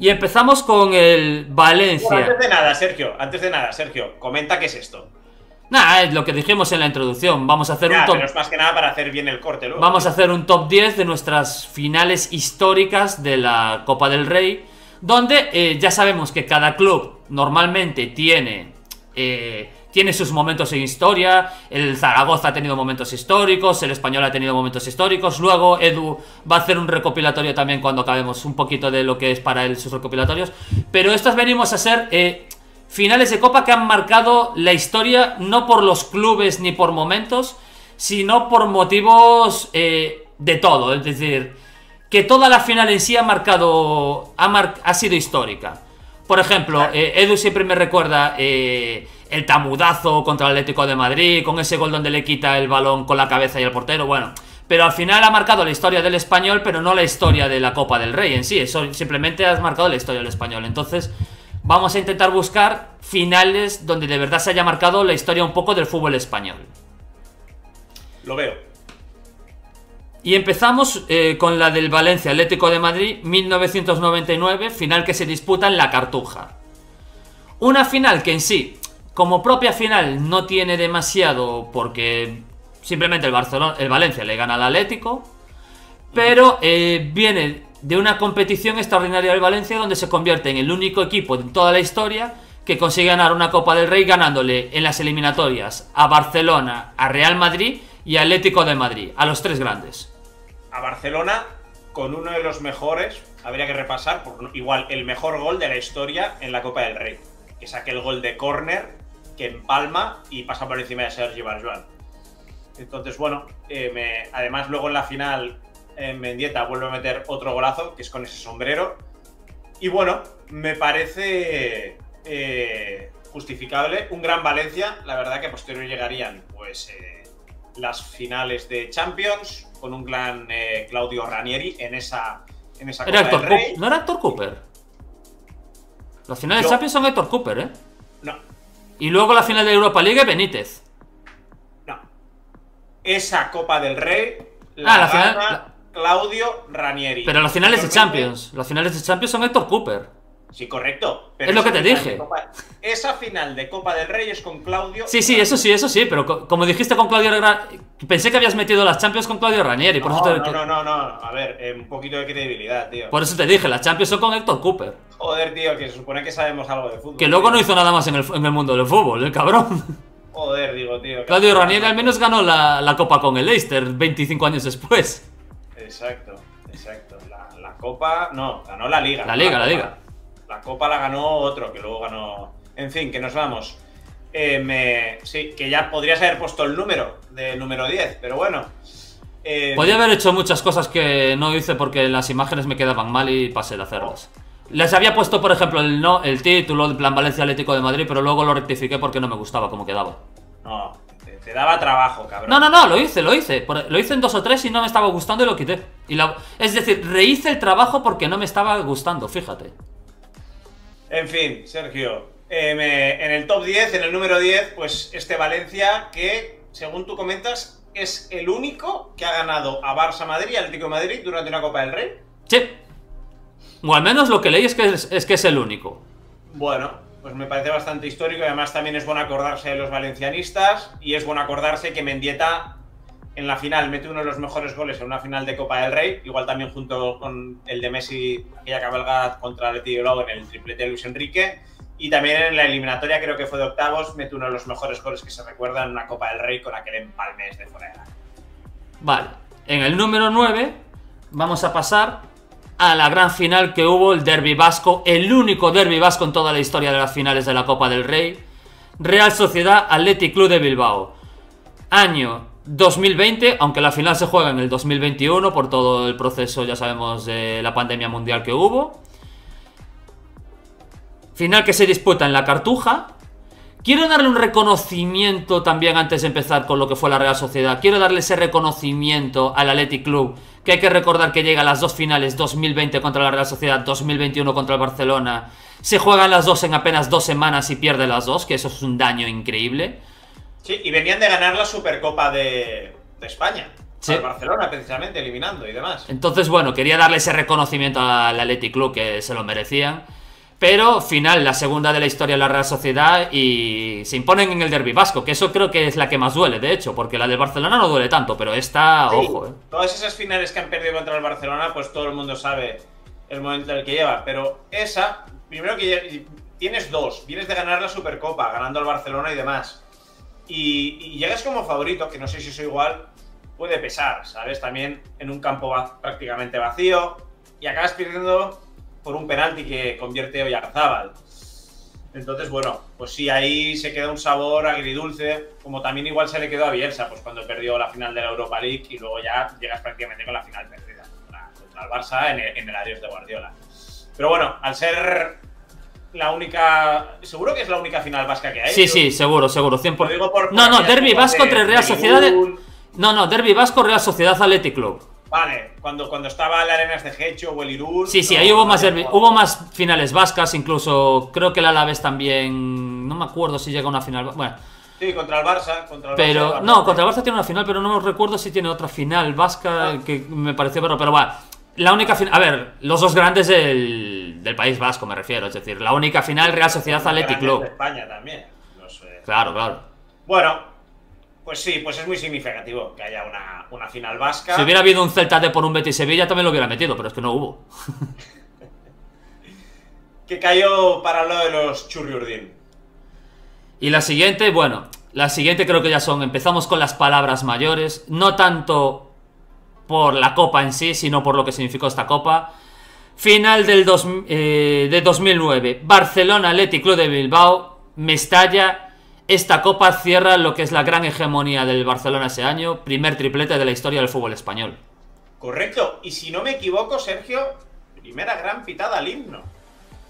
Y empezamos con el Valencia. Bueno, antes de nada, Sergio, comenta qué es esto. Nada, es lo que dijimos en la introducción. Vamos a hacer un top. Pero es más que nada para hacer bien el corte luego. Vamos a hacer un top 10 de nuestras finales históricas de la Copa del Rey. Donde ya sabemos que cada club normalmente tiene sus momentos en historia. El Zaragoza ha tenido momentos históricos, el Español ha tenido momentos históricos. Luego Edu va a hacer un recopilatorio también cuando acabemos un poquito de lo que es para él sus recopilatorios. Pero estas venimos a ser finales de Copa que han marcado la historia, no por los clubes ni por momentos, sino por motivos de todo. Es decir, que toda la final en sí ha sido histórica. Por ejemplo, Edu siempre me recuerda el tamudazo contra el Atlético de Madrid, con ese gol donde le quita el balón con la cabeza y el portero, bueno. Pero al final ha marcado la historia del Español, pero no la historia de la Copa del Rey en sí. Eso simplemente ha marcado la historia del Español. Entonces, vamos a intentar buscar finales donde de verdad se haya marcado la historia un poco del fútbol español. Lo veo. Y empezamos con la del Valencia Atlético de Madrid 1999, final que se disputa en la Cartuja. Una final que en sí, como propia final, no tiene demasiado, porque simplemente el Valencia le gana al Atlético, pero viene de una competición extraordinaria del Valencia donde se convierte en el único equipo de toda la historia que consigue ganar una Copa del Rey, ganándole en las eliminatorias a Barcelona, a Real Madrid y a Atlético de Madrid, a los tres grandes. A Barcelona con uno de los mejores, habría que repasar, igual el mejor gol de la historia en la Copa del Rey, que es aquel gol de córner que empalma y pasa por encima de Sergi Barjuan. Entonces, bueno, además luego en la final Mendieta vuelve a meter otro golazo, que es con ese sombrero. Y bueno, me parece justificable. Un gran Valencia, la verdad que a posteriori llegarían pues las finales de Champions, con un gran Claudio Ranieri en esa Copa del Rey. ¿No era Héctor Cooper? Las finales de Champions son Héctor Cooper, ¿eh? No. Y luego la final de Europa League, Benítez. No. Esa Copa del Rey la gana Claudio Ranieri. Pero las finales de Champions. Las finales de Champions son Héctor Cooper. Sí, correcto. Pero es lo que te dije. Esa final de Copa del Rey es con Claudio. Sí, eso sí. Pero como dijiste con Claudio Ranieri, pensé que habías metido las Champions con Claudio Ranieri. No. A ver, un poquito de credibilidad, tío. Por eso te dije, las Champions son con Héctor Cooper. Joder, tío, que se supone que sabemos algo de fútbol. Que luego tío. no hizo nada más en el mundo del fútbol, el cabrón. Joder, digo, tío. Claudio Ranieri al menos ganó la Copa con el Leicester 25 años después. Exacto. La Copa... No, ganó la Liga. La Liga. La Copa la ganó otro, que luego ganó... En fin, que nos vamos. Sí, que ya podrías haber puesto el número de número 10, pero bueno. Podría haber hecho muchas cosas que no hice porque las imágenes me quedaban mal y pasé de hacerlas. Les había puesto, por ejemplo, el título de plan Valencia Atlético de Madrid, pero luego lo rectifiqué porque no me gustaba cómo quedaba. No, te daba trabajo, cabrón. No, lo hice. Lo hice en 2 o 3 y no me estaba gustando y lo quité. Es decir, rehice el trabajo porque no me estaba gustando, fíjate. En fin, Sergio, en el top 10, en el número 10, pues este Valencia que, según tú comentas, es el único que ha ganado a Barça Madrid y Atlético de Madrid durante una Copa del Rey. Sí. O al menos lo que leí es que es el único. Bueno, pues me parece bastante histórico y además también es bueno acordarse de los valencianistas y es bueno acordarse que Mendieta en la final mete uno de los mejores goles en una final de Copa del Rey, igual también junto con el de Messi, aquella cabalgada contra el Athletic Bilbao en el triplete de Luis Enrique, y también en la eliminatoria, creo que fue de octavos, mete uno de los mejores goles que se recuerda en una Copa del Rey con aquel empalme de fuera de la... Vale, en el número 9 vamos a pasar a la gran final que hubo, el derbi vasco, el único derbi vasco en toda la historia de las finales de la Copa del Rey. Real Sociedad Athletic Club de Bilbao. Año 2020, aunque la final se juega en el 2021 por todo el proceso, ya sabemos, de la pandemia mundial que hubo. Final que se disputa en la Cartuja. Quiero darle un reconocimiento también antes de empezar con lo que fue la Real Sociedad. Quiero darle ese reconocimiento al Athletic Club, que hay que recordar que llega a las dos finales, 2020 contra la Real Sociedad, 2021 contra el Barcelona. Se juegan las dos en apenas 2 semanas y pierde las dos, que eso es un daño increíble. Sí, y venían de ganar la Supercopa de España. Sí. Al Barcelona, precisamente, eliminando y demás. Entonces, bueno, quería darle ese reconocimiento al Athletic Club, que se lo merecían. Pero final, la segunda de la historia de la Real Sociedad, y se imponen en el Derbi vasco, que eso creo que es la que más duele, de hecho, porque la del Barcelona no duele tanto, pero esta, Sí, ojo, todas esas finales que han perdido contra el Barcelona, pues todo el mundo sabe el momento en el que lleva. Pero esa, primero que tienes dos, vienes de ganar la Supercopa, ganando al Barcelona y demás. Y llegas como favorito, que no sé si eso igual puede pesar, ¿sabes? También en un campo prácticamente vacío, y acabas perdiendo por un penalti que convierte Oyarzábal. Entonces, bueno, pues sí, ahí se queda un sabor agridulce, como también igual se le quedó a Bielsa, pues cuando perdió la final de la Europa League y luego ya llegas prácticamente con la final perdida contra el Barça en el adiós de Guardiola. Pero bueno, al ser la única... Seguro que es la única final vasca que hay. Sí, sí, seguro, 100%. Lo digo por no, Derbi vasco entre Real Sociedad... Irún. No, Derbi vasco, Real Sociedad Athletic Club. Vale, cuando estaba el Arenas de Getxo o el Irún... Sí, no, ahí hubo más, no, hubo más finales vascas, incluso creo que el Alavés también... No me acuerdo si llega a una final... Bueno, sí, contra el Barça. pero no, contra el Barça tiene una final, pero no me recuerdo si tiene otra final vasca que me pareció, pero bueno, la única final... A ver, los dos grandes del País Vasco me refiero, es decir, la única final Real Sociedad Athletic Club. De España también, no sé. Claro. Bueno... Pues sí, pues es muy significativo que haya una final vasca. Si hubiera habido un Celta D por un Betis Sevilla también lo hubiera metido, pero es que no hubo. Que cayó para lo de los Churriurdín. Y la siguiente, bueno, la siguiente creo que ya son, empezamos con las palabras mayores, no tanto por la copa en sí, sino por lo que significó esta copa. Final de 2009, Barcelona Athletic Club de Bilbao, Mestalla. Esta copa cierra lo que es la gran hegemonía del Barcelona ese año, primer triplete de la historia del fútbol español. Correcto, y si no me equivoco, Sergio, primera gran pitada al himno.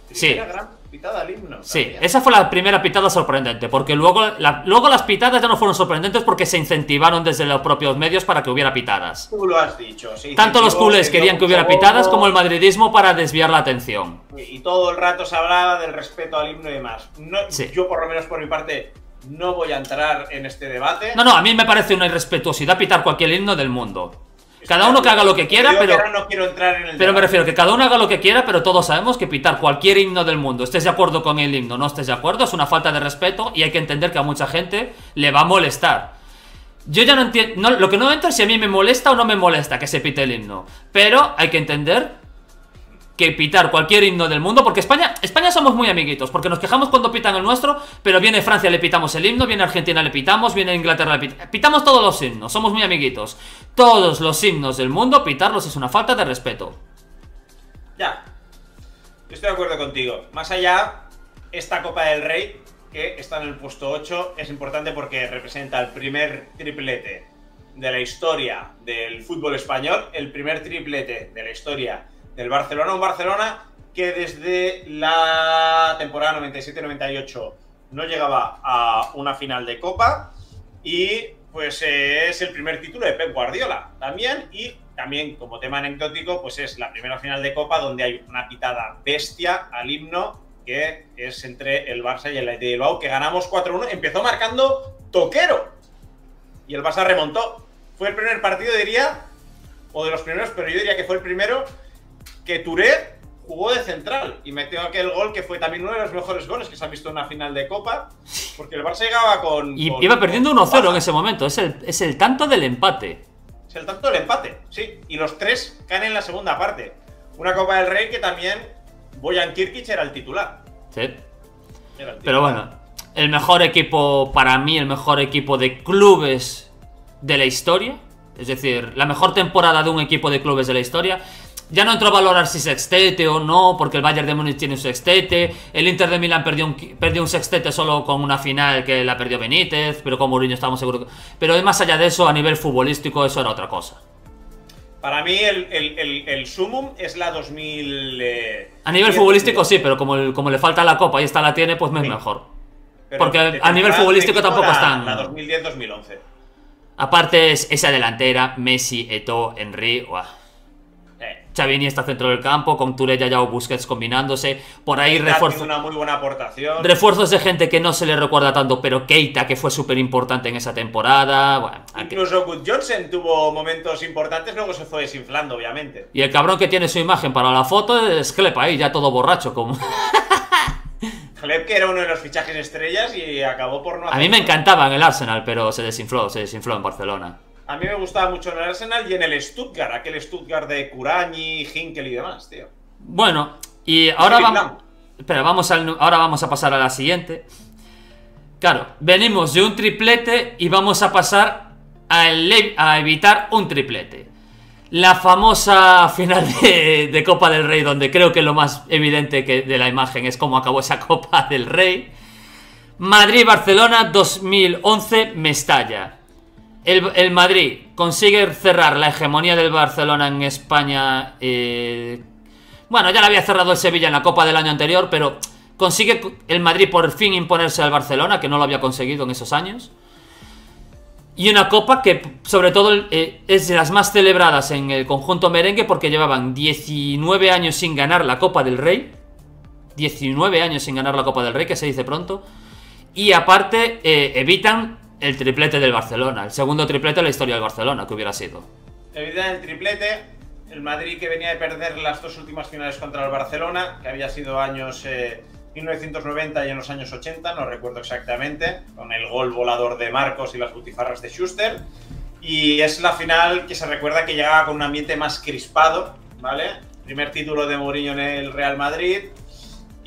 Primera gran pitada al himno. Sí, también. esa fue la primera pitada sorprendente, porque luego las pitadas ya no fueron sorprendentes porque se incentivaron desde los propios medios para que hubiera pitadas. Tú lo has dicho. Tanto los culés querían que hubiera pitadas como el madridismo para desviar la atención. Y todo el rato se hablaba del respeto al himno y demás. No, Sí. Yo, por lo menos por mi parte, no voy a entrar en este debate. No, a mí me parece una irrespetuosidad pitar cualquier himno del mundo. Cada uno que haga lo que quiera, Yo pero... ahora no quiero entrar en el Pero debate. me refiero que cada uno haga lo que quiera, pero todos sabemos que pitar cualquier himno del mundo, estés de acuerdo con el himno, no estés de acuerdo, es una falta de respeto y hay que entender que a mucha gente le va a molestar. Yo ya no entiendo, lo que no entro es si a mí me molesta o no me molesta que se pite el himno, pero hay que entender que pitar cualquier himno del mundo, porque España somos muy amiguitos, porque nos quejamos cuando pitan el nuestro, pero viene Francia le pitamos el himno, viene Argentina le pitamos, viene Inglaterra le pitamos todos los himnos, somos muy amiguitos. Todos los himnos del mundo, pitarlos es una falta de respeto. Ya, estoy de acuerdo contigo. Más allá, esta Copa del Rey, que está en el puesto 8, es importante porque representa el primer triplete de la historia del fútbol español, el primer triplete de la historia del Barcelona, un Barcelona que desde la temporada 97-98 no llegaba a una final de Copa y pues es el primer título de Pep Guardiola también, y también como tema anecdótico pues es la primera final de Copa donde hay una pitada bestia al himno que es entre el Barça y el Athletic Bilbao, que ganamos 4-1, empezó marcando Toquero y el Barça remontó. Fue el primer partido, diría, o de los primeros, pero yo diría que fue el primero que Touré jugó de central y metió aquel gol que fue también uno de los mejores goles que se han visto en una final de Copa, porque el Barça llegaba con... Y iba perdiendo 1-0 en ese momento, es el tanto del empate. Es el tanto del empate, sí, y los tres caen en la segunda parte. Una Copa del Rey que también Bojan Kirkic era el titular. Sí. Era el titular. Pero bueno, el mejor equipo, para mí, el mejor equipo de clubes de la historia, es decir, la mejor temporada de un equipo de clubes de la historia. Ya no entro a valorar si sextete o no, porque el Bayern de Múnich tiene un sextete, el Inter de Milán perdió un sextete solo con una final que la perdió Benítez, pero con Mourinho estamos seguros. Pero más allá de eso, a nivel futbolístico, eso era otra cosa. Para mí el sumum es la 2000... a nivel futbolístico sí, pero como le falta la Copa y esta la tiene, pues me es mejor. Pero porque a nivel futbolístico tampoco están... La 2010-2011. Aparte es esa delantera, Messi, Eto'o, Henry... Xavi Iniesta centro del campo, con Touré, Yao, Busquets combinándose. Por ahí una muy buena aportación. Refuerzos de gente que no se le recuerda tanto, pero Keita, que fue súper importante en esa temporada. Bueno, incluso Good Johnson tuvo momentos importantes, luego se fue desinflando, obviamente. Y el cabrón que tiene su imagen para la foto es Klepp ahí, ya todo borracho como... Klepp, que era uno de los fichajes estrellas y acabó por no hacer. A mí me encantaba en el Arsenal, pero se desinfló en Barcelona. A mí me gustaba mucho en el Arsenal y en el Stuttgart, aquel Stuttgart de Curañi, Hinkel y demás, tío. Bueno, y ahora vamos... Espera, ahora vamos a pasar a la siguiente. Claro, venimos de un triplete y vamos a pasar a evitar un triplete. La famosa final de Copa del Rey, donde creo que lo más evidente de la imagen es cómo acabó esa Copa del Rey. Madrid-Barcelona 2011, Mestalla. El Madrid consigue cerrar la hegemonía del Barcelona en España. Bueno, ya la había cerrado el Sevilla en la Copa del año anterior, pero consigue el Madrid por fin imponerse al Barcelona, que no lo había conseguido en esos años. Y una Copa que, sobre todo, es de las más celebradas en el conjunto merengue, porque llevaban 19 años sin ganar la Copa del Rey. 19 años sin ganar la Copa del Rey, que se dice pronto. Y aparte, evitan el triplete del Barcelona, el segundo triplete de la historia del Barcelona, que hubiera sido. Evitan el triplete, el Madrid que venía de perder las dos últimas finales contra el Barcelona, que había sido años 1990 y en los años 80, no recuerdo exactamente, con el gol volador de Marcos y las butifarras de Schuster. Y es la final que se recuerda que llegaba con un ambiente más crispado, ¿vale? Primer título de Mourinho en el Real Madrid.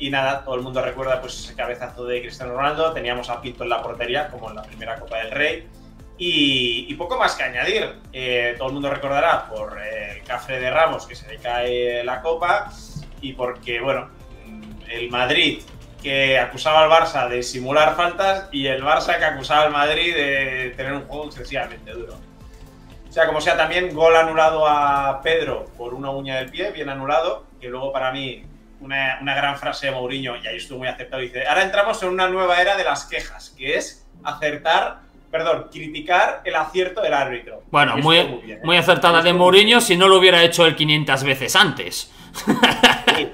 Y nada, todo el mundo recuerda pues ese cabezazo de Cristiano Ronaldo. Teníamos a Pinto en la portería, como en la primera Copa del Rey. Y poco más que añadir. Todo el mundo recordará por el cafre de Ramos, que se le cae la Copa. Y porque, bueno, el Madrid que acusaba al Barça de simular faltas y el Barça que acusaba al Madrid de tener un juego excesivamente duro. O sea, como sea, también gol anulado a Pedro por una uña del pie, bien anulado, que luego para mí... Una gran frase de Mourinho, y ahí estuvo muy aceptado, dice: ahora entramos en una nueva era de las quejas, que es criticar el acierto del árbitro. Bueno, muy acertada de Mourinho si no lo hubiera hecho él 500 veces antes. Sí,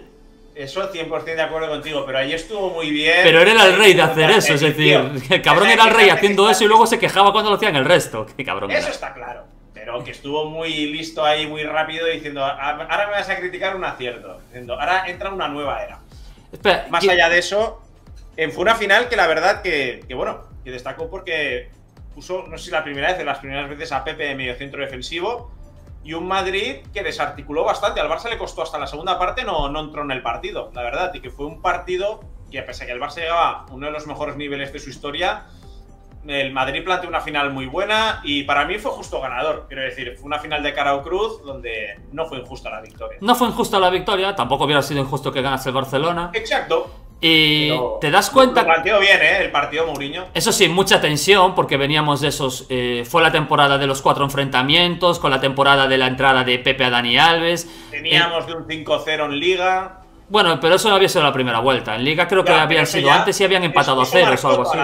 eso 100% de acuerdo contigo, pero ahí estuvo muy bien. Pero él era el rey de hacer eso, es decir, el cabrón era el rey haciendo eso y luego se quejaba cuando lo hacían el resto. Qué cabrón era. Eso está claro. Pero que estuvo muy listo ahí, muy rápido, diciendo: ahora me vas a criticar un acierto. Diciendo: ahora entra una nueva era. Espera, más allá de eso, fue una final que la verdad que destacó porque puso, no sé si la primera vez, de las primeras veces, a Pepe de mediocentro defensivo. Y un Madrid que desarticuló bastante. Al Barça le costó hasta la segunda parte, no entró en el partido, la verdad. Y que fue un partido que, pese a que el Barça llegaba a uno de los mejores niveles de su historia, el Madrid planteó una final muy buena y para mí fue justo ganador. Quiero decir, fue una final de cara o cruz donde no fue injusta la victoria. No fue injusta la victoria, tampoco hubiera sido injusto que ganase el Barcelona. Exacto. Y pero te das cuenta... Lo planteó bien, el partido Mourinho. Eso sí, mucha tensión porque veníamos de esos... fue la temporada de los 4 enfrentamientos, con la temporada de la entrada de Pepe a Dani Alves. Teníamos de un 5-0 en Liga. Bueno, pero eso no había sido la primera vuelta. En Liga creo que habían sido antes y habían empatado a ceros o algo así.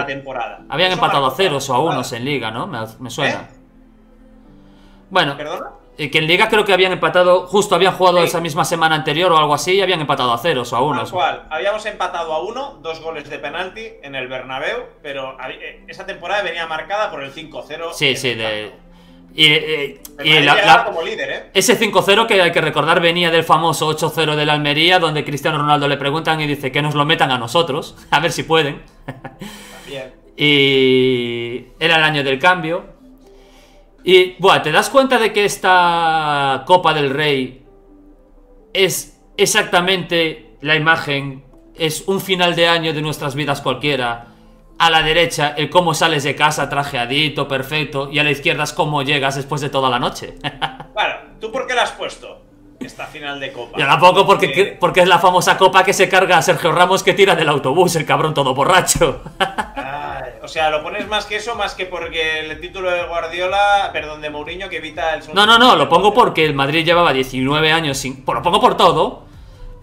Habían empatado a ceros o a unos en Liga, ¿no? Me suena. Bueno, ¿perdona? Que en Liga creo que habían empatado, justo habían jugado esa misma semana anterior o algo así y habían empatado a ceros o a unos. Tal cual, habíamos empatado a 1, 2 goles de penalti en el Bernabéu, pero esa temporada venía marcada por el 5-0. Sí, sí, como líder, ese 5-0 que hay que recordar venía del famoso 8-0 del Almería, donde Cristiano Ronaldo le preguntan y dice que nos lo metan a nosotros, a ver si pueden. También. Y era el año del cambio. Y bueno, te das cuenta de que esta Copa del Rey es exactamente la imagen, es un final de año de nuestras vidas cualquiera. A la derecha, el cómo sales de casa trajeadito, perfecto. Y a la izquierda es cómo llegas después de toda la noche. Claro, ¿tú por qué la has puesto? Esta final de Copa. Yo tampoco porque es la famosa Copa que se carga a Sergio Ramos, que tira del autobús, el cabrón todo borracho. Ay, o sea, lo pones más que eso, más que porque el título de Guardiola, perdón, de Mourinho, que evita el... No, lo pongo porque el Madrid llevaba 19 años sin... Lo pongo por todo.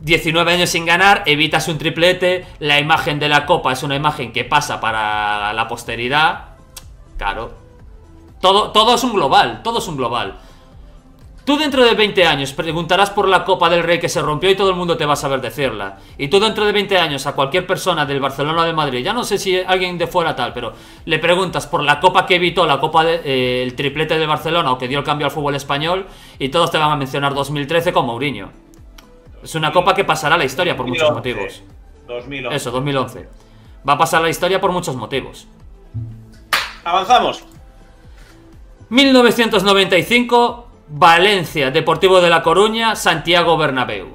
19 años sin ganar, evitas un triplete. La imagen de la Copa es una imagen que pasa para la posteridad. Claro. Todo es un global, todo es un global. Tú dentro de 20 años preguntarás por la Copa del Rey que se rompió y todo el mundo te va a saber decirla. Y tú dentro de 20 años a cualquier persona del Barcelona o de Madrid, ya no sé si alguien de fuera tal, pero le preguntas por la Copa que evitó, la Copa el triplete de Barcelona o que dio el cambio al fútbol español, y todos te van a mencionar 2013 con Mourinho. Es una Copa que pasará a la historia por muchos motivos. 2011. Eso, 2011. Va a pasar a la historia por muchos motivos. Avanzamos. 1995... Valencia, Deportivo de La Coruña, Santiago Bernabéu.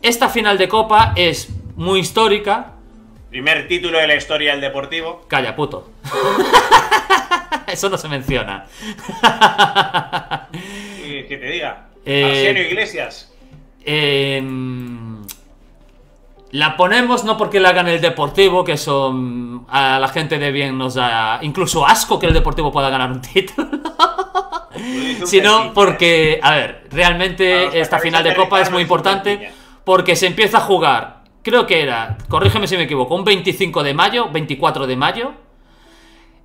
Esta final de Copa es muy histórica. Primer título de la historia del Deportivo. Calla, puto. Eso no se menciona. Que te diga. Arsenio Iglesias. La ponemos no porque la hagan el Deportivo, que eso a la gente de bien nos da incluso asco que el Deportivo pueda ganar un título. Sino porque, a ver, realmente esta final de Copa es muy importante porque se empieza a jugar, creo que era, corrígeme si me equivoco, un 25 de mayo, 24 de mayo,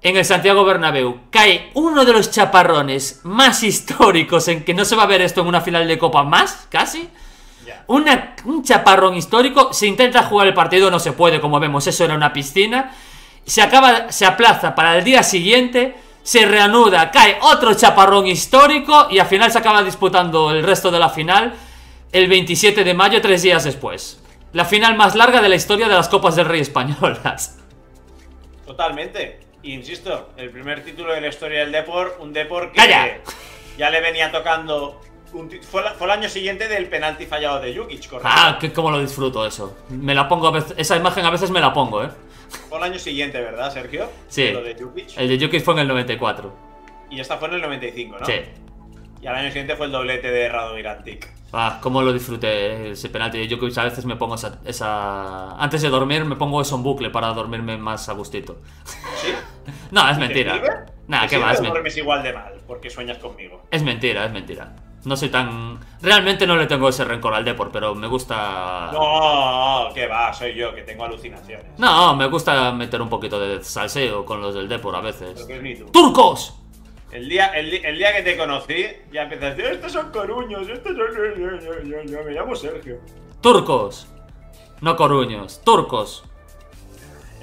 en el Santiago Bernabéu. Cae uno de los chaparrones más históricos en que no se va a ver esto en una final de Copa más, casi. Un chaparrón histórico. Se intenta jugar el partido, no se puede, como vemos, eso era una piscina. Se aplaza para el día siguiente. Se reanuda, cae otro chaparrón histórico y al final se acaba disputando el resto de la final el 27 de mayo, 3 días después. La final más larga de la historia de las Copas del Rey españolas. Totalmente. Insisto, el primer título de la historia del Depor, un Depor que ¡Calla! Ya le venía tocando. Fue el año siguiente del penalti fallado de Jukic, correcto. Ah, que cómo lo disfruto eso. Me la pongo a veces, esa imagen a veces me la pongo, Fue el año siguiente, ¿verdad, Sergio? Sí. Lo de Jukic. El de Jukic fue en el 94. Y esta fue en el 95, ¿no? Sí. Y al año siguiente fue el doblete de Radomir Antic. Ah, cómo lo disfruté ese penalti de Jukic. A veces me pongo esa... Antes de dormir me pongo eso en bucle para dormirme más a gustito. ¿Sí? No, es mentira. Nada, qué más. Duermes igual de mal porque sueñas conmigo. Es mentira, es mentira. No soy tan... Realmente no le tengo ese rencor al Depor, pero me gusta... No, que va, soy yo, que tengo alucinaciones. No, me gusta meter un poquito de salseo con los del Depor a veces. Lo que es ni tú. ¡Turcos! El día que te conocí, ya empezaste, estos son coruños, estos son... Yo me llamo Sergio. ¡Turcos! No coruños, turcos.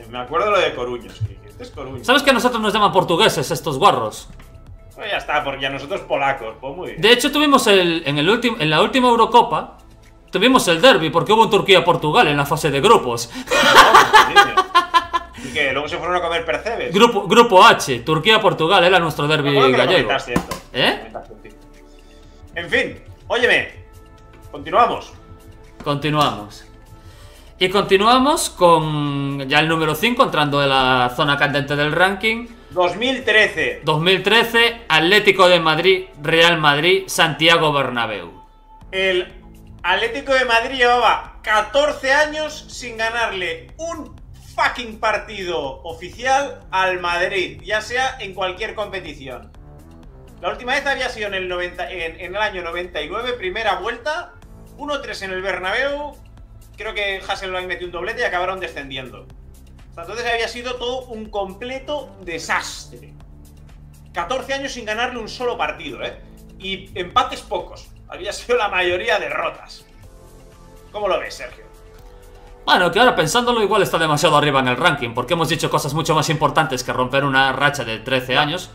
Me acuerdo lo de coruños, que este es coruño. ¿Sabes que a nosotros nos llaman portugueses estos guarros? Pues ya está, porque a nosotros polacos, pues muy bien. De hecho tuvimos en la última Eurocopa, tuvimos el derbi porque hubo un Turquía-Portugal en la fase de grupos. ¿Y qué? ¿Luego se fueron a comer percebes? Grupo H, Turquía-Portugal, era nuestro derbi gallego. En fin, óyeme, continuamos. Continuamos. Y continuamos con ya el número 5, entrando en la zona candente del ranking. 2013, Atlético de Madrid, Real Madrid, Santiago Bernabéu. El Atlético de Madrid llevaba 14 años sin ganarle un fucking partido oficial al Madrid, ya sea en cualquier competición. La última vez había sido en el año 99, primera vuelta, 1-3 en el Bernabéu. Creo que Hasselbank metió un doblete y acabaron descendiendo. Hasta entonces había sido todo un completo desastre. 14 años sin ganarle un solo partido, y empates pocos. Había sido la mayoría derrotas. ¿Cómo lo ves, Sergio? Bueno, que ahora pensándolo igual está demasiado arriba en el ranking, porque hemos dicho cosas mucho más importantes que romper una racha de 13 años.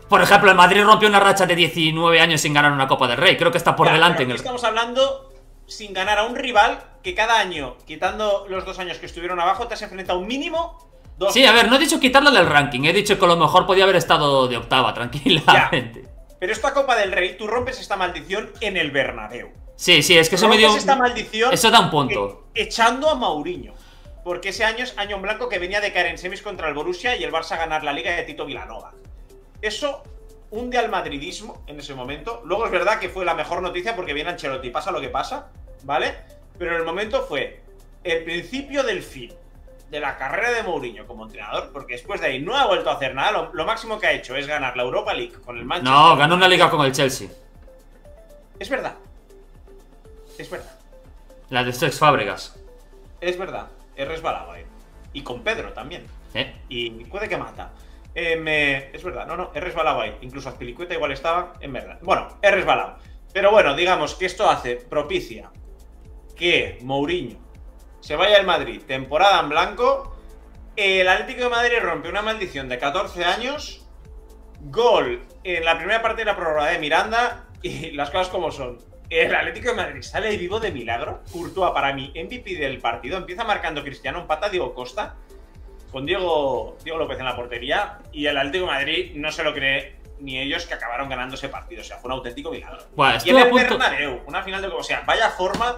Por ejemplo, el Madrid rompió una racha de 19 años sin ganar una Copa del Rey. Creo que está por delante en el... Estamos hablando sin ganar a un rival que cada año, quitando los 2 años que estuvieron abajo, te has enfrentado un mínimo 2. Sí, a ver, no he dicho quitarlo del ranking. He dicho que a lo mejor podía haber estado de octava, tranquilamente. Ya. Pero esta Copa del Rey, tú rompes esta maldición en el Bernabéu. Sí, es que eso me dio... esta maldición eso da un punto. Echando a Mourinho. Porque ese año es año en blanco que venía de caer en semis contra el Borussia y el Barça ganar la Liga de Tito Vilanova. Eso hunde al madridismo en ese momento. Luego es verdad que fue la mejor noticia porque viene Ancelotti, pasa lo que pasa, ¿vale? Pero en el momento fue el principio del fin de la carrera de Mourinho como entrenador, porque después de ahí no ha vuelto a hacer nada. Lo máximo que ha hecho es ganar la Europa League con el Manchester. No, ganó una liga con el Chelsea. Es verdad. Es verdad. La de Cesc Fábregas. Es verdad. He resbalado ahí. Y con Pedro también. Y puede que mata. Es verdad, no, he resbalado ahí. Incluso Azpilicueta igual estaba, en verdad. Bueno, he resbalado. Pero bueno, digamos que esto propicia que Mourinho se vaya al Madrid, temporada en blanco. El Atlético de Madrid rompe una maldición de 14 años. Gol en la primera parte de la prórroga de Miranda. Y las cosas como son. El Atlético de Madrid sale vivo de milagro. Courtois, para mí, MVP del partido. Empieza marcando Cristiano, empata Diego Costa. Con Diego López en la portería. Y el Atlético de Madrid no se lo cree ni ellos, que acabaron ganando ese partido. O sea, fue un auténtico milagro. Bueno, y en el Bernabéu, una final de... O sea, vaya forma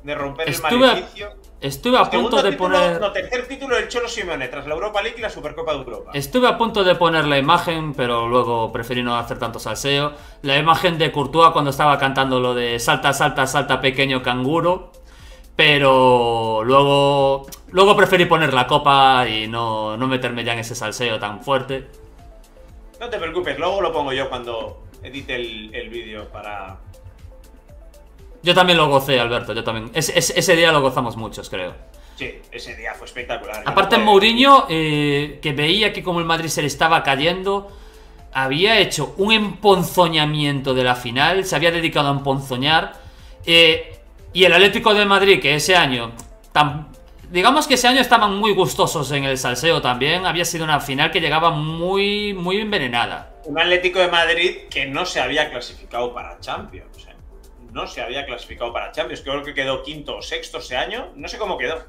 de romper el maleficio. Estuve a punto de poner... No, tercer título del Cholo Simeone tras la Europa League y la Supercopa de Europa. Estuve a punto de poner la imagen, pero luego preferí no hacer tanto salseo. La imagen de Courtois cuando estaba cantando lo de salta, salta, salta, pequeño canguro. Pero luego preferí poner la copa y no meterme ya en ese salseo tan fuerte. No te preocupes, luego lo pongo yo cuando edite el vídeo para... Yo también lo gocé, Alberto, yo también. Ese día lo gozamos muchos, creo. Sí, ese día fue espectacular. Aparte, Mourinho, que veía que como el Madrid se le estaba cayendo, había hecho un emponzoñamiento de la final, se había dedicado a emponzoñar. Y el Atlético de Madrid, que ese año, digamos que ese año estaban muy gustosos en el salseo también, había sido una final que llegaba muy, muy envenenada. Un Atlético de Madrid que no se había clasificado para Champions. No se había clasificado para Champions. Creo que quedó quinto o sexto ese año. No sé cómo quedó.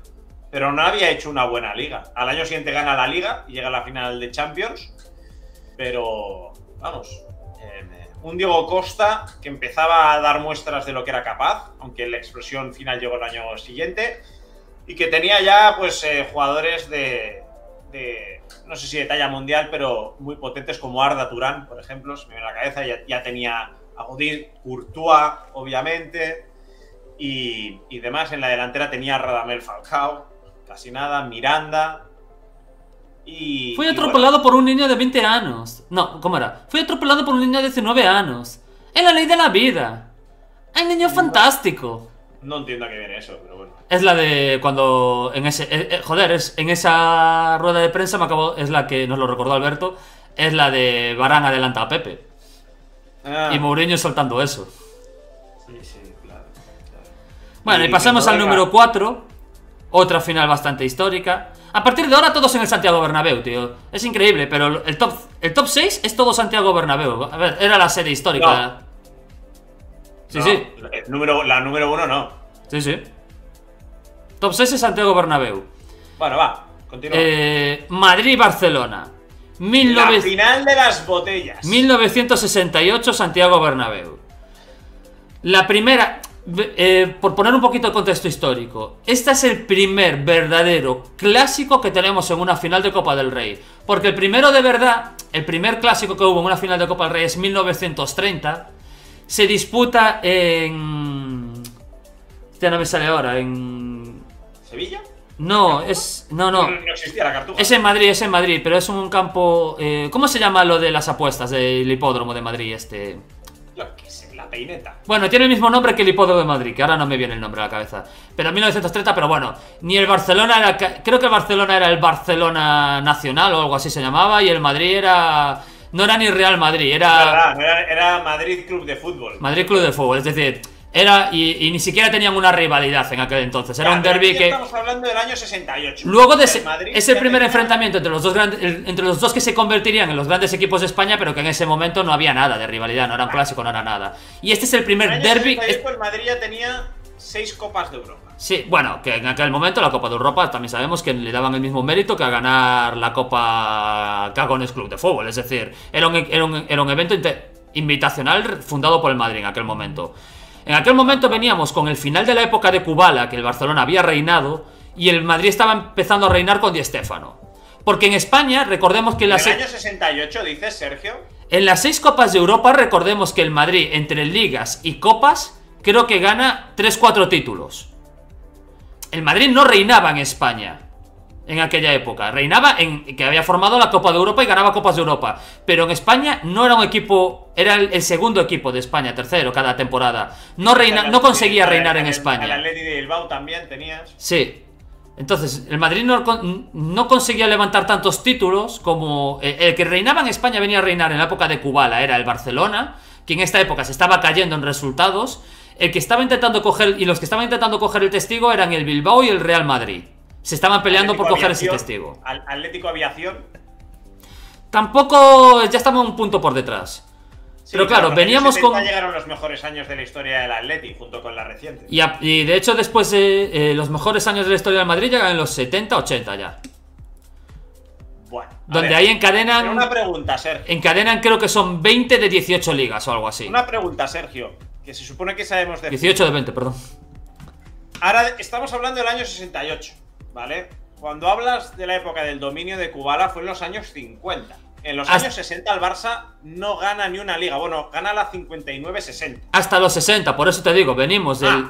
Pero no había hecho una buena liga. Al año siguiente gana la liga y llega a la final de Champions. Pero, vamos, un Diego Costa que empezaba a dar muestras de lo que era capaz, aunque la explosión final llegó el año siguiente. Y que tenía ya, pues, jugadores de no sé si de talla mundial, pero muy potentes como Arda Turán, por ejemplo. Se me viene a la cabeza. Ya tenía... a Godín, Courtois, obviamente, y demás. En la delantera tenía a Radamel Falcao, casi nada, Miranda. Fui atropellado por un niño de 20 años. No, ¿cómo era? Fui atropellado por un niño de 19 años. Es la ley de la vida. El niño fantástico. No entiendo a qué viene eso, pero bueno. Es la de cuando en ese... joder, en esa rueda de prensa es la que nos lo recordó Alberto. Es la de Varane adelanta a Pepe. Y Mourinho soltando eso. Sí, claro. Bueno, y pasamos al número 4. Otra final bastante histórica. A partir de ahora todos en el Santiago Bernabéu, tío. Es increíble, pero el top 6 es todo Santiago Bernabéu. A ver, era la serie histórica. No. Sí. La número 1 no. Sí. Top 6 es Santiago Bernabéu. Bueno, va, continúa. Madrid-Barcelona. La final de las botellas. 1968, Santiago Bernabéu. La primera... por poner un poquito de contexto histórico, este es el primer verdadero clásico que tenemos en una final de Copa del Rey. Porque el primero de verdad, el primer clásico que hubo en una final de Copa del Rey es 1930. Se disputa en... Ya no me sale ahora, en... ¿Sevilla? No, No existía la Cartuja. Es en Madrid, pero es un campo... ¿cómo se llama lo de las apuestas del hipódromo de Madrid este? Yo qué sé, la Peineta. Bueno, tiene el mismo nombre que el hipódromo de Madrid, que ahora no me viene el nombre a la cabeza. Pero en 1930, pero bueno, ni el Barcelona era... Creo que el Barcelona era el Barcelona Nacional o algo así se llamaba, y el Madrid era... No era ni Real Madrid, era Madrid Club de Fútbol. Madrid Club de Fútbol, es decir... Era, y ni siquiera tenían una rivalidad en aquel entonces. Era un derbi que... Estamos hablando del año 68. Luego de es el primer enfrentamiento entre los dos que se convertirían en los grandes equipos de España, pero que en ese momento no había nada de rivalidad, no era un clásico, no era nada. Y este es el primer derbi. El Madrid ya tenía 6 Copas de Europa. Sí, bueno, que en aquel momento la Copa de Europa también sabemos que le daban el mismo mérito que a ganar la Copa Cagones Club de Fútbol. Es decir, era un evento invitacional fundado por el Madrid en aquel momento. En aquel momento veníamos con el final de la época de Kubala, que el Barcelona había reinado, y el Madrid estaba empezando a reinar con Di Stéfano. Porque en España, recordemos que en el año 68, dices, Sergio. En las 6 Copas de Europa, recordemos que el Madrid, entre ligas y copas, creo que gana 3-4 títulos. El Madrid no reinaba en España en aquella época. Reinaba en que había formado la Copa de Europa y ganaba Copas de Europa. Pero en España no era un equipo... Era el segundo equipo de España, tercero cada temporada. No conseguía reinar en España. El Atleti de Bilbao también tenías. Sí. Entonces, el Madrid no conseguía levantar tantos títulos como... El que reinaba en España venía a reinar en la época de Kubala. Era el Barcelona, que en esta época se estaba cayendo en resultados, el que estaba intentando coger, y los que estaban intentando coger el testigo eran el Bilbao y el Real Madrid. Se estaban peleando por coger ese testigo. Atlético Aviación. Tampoco, ya estaba un punto por detrás. Sí, pero claro, veníamos con... llegaron los mejores años de la historia del Atleti, junto con la reciente. Y de hecho después los mejores años de la historia del Madrid llegan en los 70-80 ya. Bueno, donde ahí encadenan... Pero una pregunta, Sergio. Encadenan creo que son 20 de 18 ligas o algo así. Una pregunta, Sergio, que se supone que sabemos de... 18 de 20, perdón. Ahora estamos hablando del año 68, ¿vale? Cuando hablas de la época del dominio de Kubala fue en los años 50. En los años 60 el Barça no gana ni una liga. Bueno, gana la 59-60. Hasta los 60, por eso te digo, venimos del...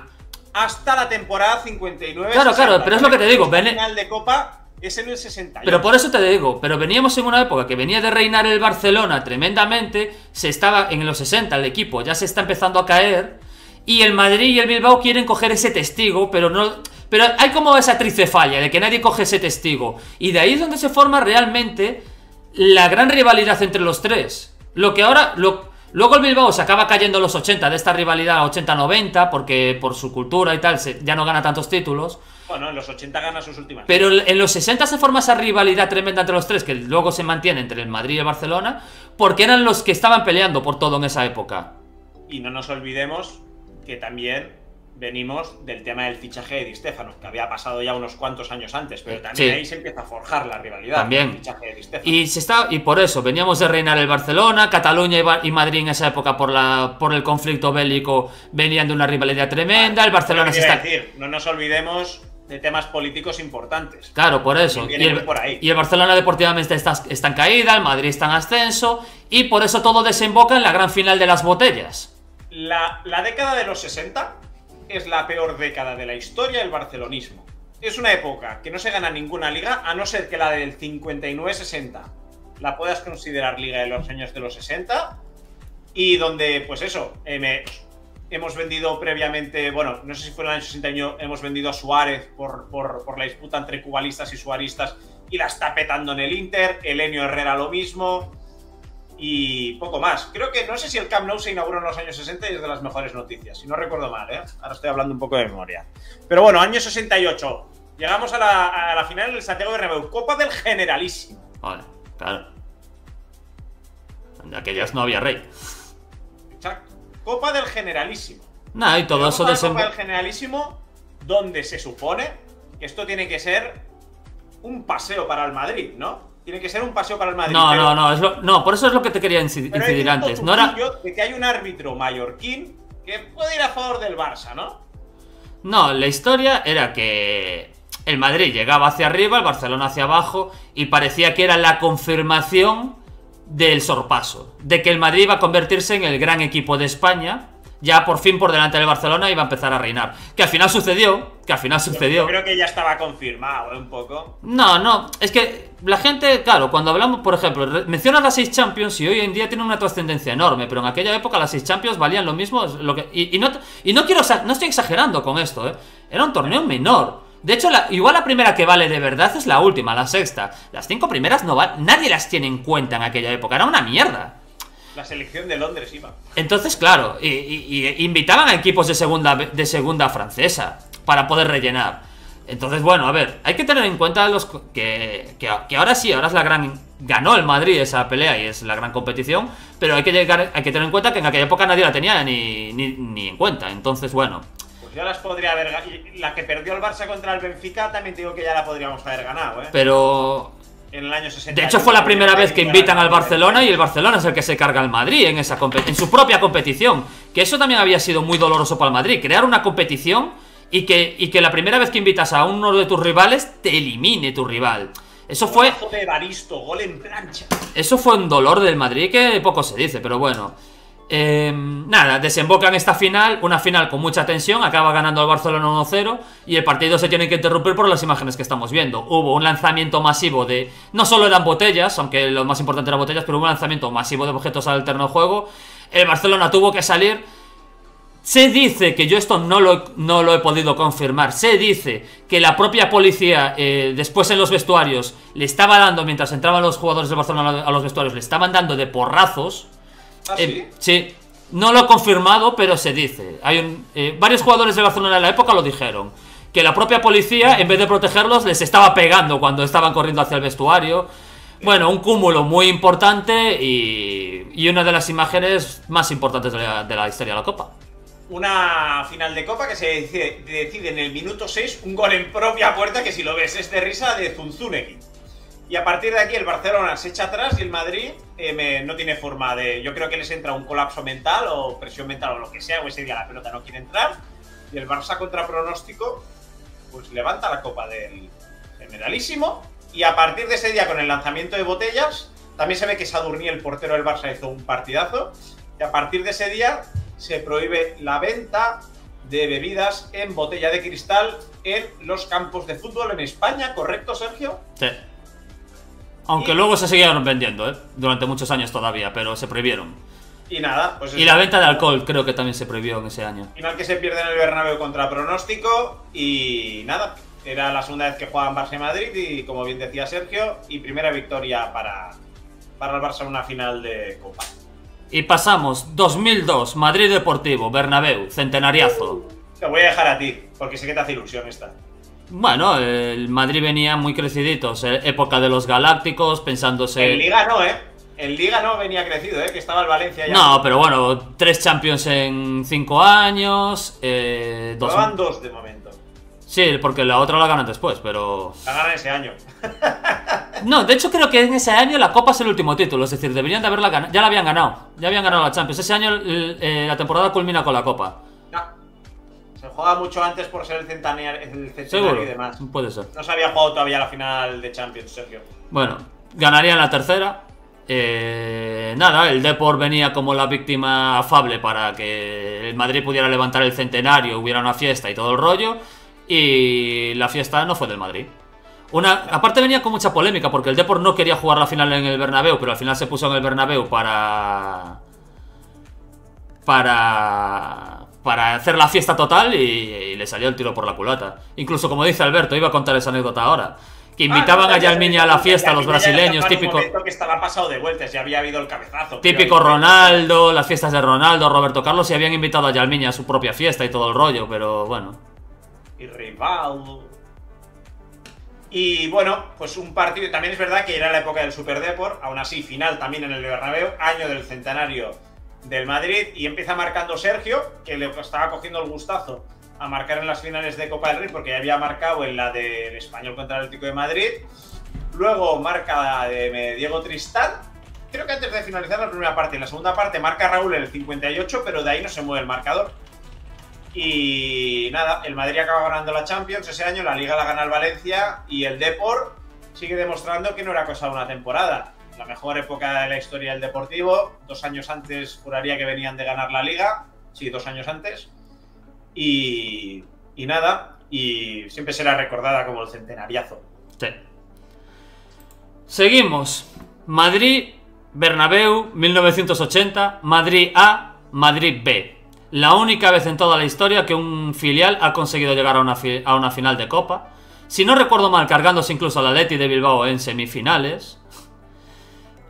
hasta la temporada 59-60. Claro, pero es lo que te digo. El final de Copa es en el 68. Pero por eso te digo, pero veníamos en una época que venía de reinar el Barcelona tremendamente. Se estaba en los 60, el equipo ya se está empezando a caer. Y el Madrid y el Bilbao quieren coger ese testigo, pero no... Pero hay como esa tricefalia de que nadie coge ese testigo. Y de ahí es donde se forma realmente la gran rivalidad entre los tres. Lo que ahora... Luego el Bilbao se acaba cayendo en los 80 de esta rivalidad 80-90, porque por su cultura y tal ya no gana tantos títulos. Bueno, en los 80 gana sus últimas. Pero en los 60 se forma esa rivalidad tremenda entre los tres, que luego se mantiene entre el Madrid y el Barcelona, porque eran los que estaban peleando por todo en esa época. Y no nos olvidemos que también venimos del tema del fichaje de Di Stéfano, que había pasado ya unos cuantos años antes, pero también ahí se empieza a forjar la rivalidad. También. El fichaje de Di Stéfano. Y por eso veníamos de reinar el Barcelona, Cataluña y Madrid en esa época por el conflicto bélico venían de una rivalidad tremenda. El Barcelona se está... decir, no nos olvidemos de temas políticos importantes. Claro, por eso. Y el Barcelona deportivamente está en caída, el Madrid está en ascenso, y por eso todo desemboca en la gran final de las botellas. La década de los 60 es la peor década de la historia del barcelonismo. Es una época que no se gana ninguna liga, a no ser que la del 59-60 la puedas considerar liga de los años de los 60, y donde, pues eso, hemos vendido previamente, bueno, no sé si fue en el año 61, hemos vendido a Suárez por la disputa entre cubalistas y suaristas, y la está petando en el Inter, Elenio Herrera lo mismo, y poco más. Creo que, no sé si el Camp Nou se inauguró en los años 60 y es de las mejores noticias, si no recuerdo mal, ¿eh? Ahora estoy hablando un poco de memoria. Pero bueno, año 68, llegamos a la final del Santiago Bernabéu, Copa del Generalísimo. Vale, claro. En aquellas no había rey. Exacto. Copa del Generalísimo. Nah, y todo eso de Copa del Generalísimo, donde se supone que esto tiene que ser un paseo para el Madrid, ¿no? Tiene que ser un paseo para el Madrid. No, por eso es lo que te quería incidir antes. No era de que hay un árbitro mallorquín que puede ir a favor del Barça, ¿no? No, la historia era que el Madrid llegaba hacia arriba, el Barcelona hacia abajo, y parecía que era la confirmación del sorpaso, de que el Madrid iba a convertirse en el gran equipo de España, ya por fin por delante del Barcelona iba a empezar a reinar. Que al final sucedió, Yo creo que ya estaba confirmado, un poco. No, es que la gente, claro, cuando hablamos, por ejemplo, mencionas las 6 Champions y hoy en día tienen una trascendencia enorme, pero en aquella época las 6 Champions valían lo mismo, no estoy exagerando con esto, era un torneo menor. De hecho, igual la primera que vale de verdad es la última, la sexta. Las 5 primeras no valen, nadie las tiene en cuenta en aquella época, era una mierda. La selección de Londres iba. Entonces, claro, y invitaban a equipos de segunda francesa para poder rellenar. Entonces, bueno, a ver, hay que tener en cuenta que ahora sí, ahora es la gran... Ganó el Madrid esa pelea y es la gran competición, pero hay que tener en cuenta que en aquella época nadie la tenía ni en cuenta. Entonces, bueno... Pues ya las podría haber ganado. La que perdió el Barça contra el Benfica también te digo que ya la podríamos haber ganado, ¿eh? Pero... En el año 60. De hecho, fue la primera vez que invitan al Barcelona y el Barcelona es el que se carga al Madrid en su propia competición. Que eso también había sido muy doloroso para el Madrid. Crear una competición y que la primera vez que invitas a uno de tus rivales te elimine tu rival. Eso fue... de Evaristo, gol en plancha. Eso fue un dolor del Madrid que poco se dice, pero bueno. Nada, desemboca en esta final, una final con mucha tensión, acaba ganando el Barcelona 1-0 y el partido se tiene que interrumpir por las imágenes que estamos viendo. Hubo un lanzamiento masivo de... No solo eran botellas, aunque lo más importante eran botellas, pero hubo un lanzamiento masivo de objetos al terreno de juego. El Barcelona tuvo que salir. Se dice, que yo esto no lo he podido confirmar, se dice que la propia policía después en los vestuarios le estaba dando, mientras entraban los jugadores del Barcelona a los vestuarios, le estaban dando de porrazos. ¿Ah, sí? Sí, No lo he confirmado, pero se dice. Varios jugadores de Barcelona en la época lo dijeron. Que la propia policía, en vez de protegerlos, les estaba pegando cuando estaban corriendo hacia el vestuario. Bueno, un cúmulo muy importante y una de las imágenes más importantes de la historia de la Copa. Una final de Copa que se decide en el minuto 6, un gol en propia puerta que si lo ves es de risa, de Zunzunegui. Y a partir de aquí el Barcelona se echa atrás y el Madrid no tiene forma de... Yo creo que les entra un colapso mental o presión mental o lo que sea, o ese día la pelota no quiere entrar. Y el Barça contra pronóstico pues levanta la Copa del Generalísimo. Y a partir de ese día, con el lanzamiento de botellas, también se ve que Sadurní, el portero del Barça, hizo un partidazo. Y a partir de ese día se prohíbe la venta de bebidas en botella de cristal en los campos de fútbol en España, ¿correcto, Sergio? Sí. Aunque luego se siguieron vendiendo, durante muchos años todavía, pero se prohibieron. Y nada, pues... Y la venta de alcohol creo que también se prohibió en ese año. Final que se pierde en el Bernabéu contra pronóstico y nada, era la segunda vez que jugaban Barça y Madrid y como bien decía Sergio, y primera victoria para el Barça en una final de Copa. Y pasamos, 2002, Madrid Deportivo, Bernabéu, centenariazo. Te voy a dejar a ti, porque sé que te hace ilusión esta. Bueno, el Madrid venía muy creciditos, época de los Galácticos, pensándose... En Liga no, En Liga no venía crecido, que estaba el Valencia ya. No, pero bueno, 3 Champions en 5 años... Van 2 de momento. Sí, porque la otra la ganan después, pero... La ganan ese año. No, de hecho creo que en ese año la Copa es el último título, es decir, deberían de haberla ganado. Ya la habían ganado, ya habían ganado la Champions. Ese año la temporada culmina con la Copa. No, se juega mucho antes por ser el centenario ¿Seguro? Y demás. Puede ser. No se había jugado todavía la final de Champions, Sergio. Bueno, ganarían la tercera. Nada, el Depor venía como la víctima afable para que el Madrid pudiera levantar el centenario, hubiera una fiesta y todo el rollo. Y la fiesta no fue del Madrid. Aparte venía con mucha polémica porque el Depor no quería jugar la final en el Bernabéu, pero al final se puso en el Bernabéu para hacer la fiesta total y le salió el tiro por la culata. Incluso, como dice Alberto, iba a contar esa anécdota ahora, que invitaban a Yalmiña a la fiesta, a los brasileños, típico... que estaba pasado de vueltas, ya había habido el cabezazo. Típico Ronaldo, las fiestas de Ronaldo, Roberto Carlos, y habían invitado a Yalmiña a su propia fiesta y todo el rollo, pero bueno... Y Rivaldo. Y bueno, pues un partido. También es verdad que era la época del Super Depor. Aún así, final también en el Bernabéu, año del centenario del Madrid. Y empieza marcando Sergio, que le estaba cogiendo el gustazo a marcar en las finales de Copa del Rey, porque ya había marcado en la del Español contra el Atlético de Madrid. Luego marca de Diego Tristán. Creo que antes de finalizar la primera parte. En la segunda parte marca Raúl en el 58, pero de ahí no se mueve el marcador. Y nada, el Madrid acaba ganando la Champions ese año, la Liga la gana el Valencia y el Depor sigue demostrando que no era cosa de una temporada. La mejor época de la historia del Deportivo, 2 años antes juraría que venían de ganar la Liga, sí, 2 años antes. Y nada, y siempre será recordada como el centenariazo. Sí. Seguimos. Madrid, Bernabéu, 1980, Madrid A, Madrid B. La única vez en toda la historia que un filial ha conseguido llegar a una final de Copa. Si no recuerdo mal, cargándose incluso al Atleti de Bilbao en semifinales.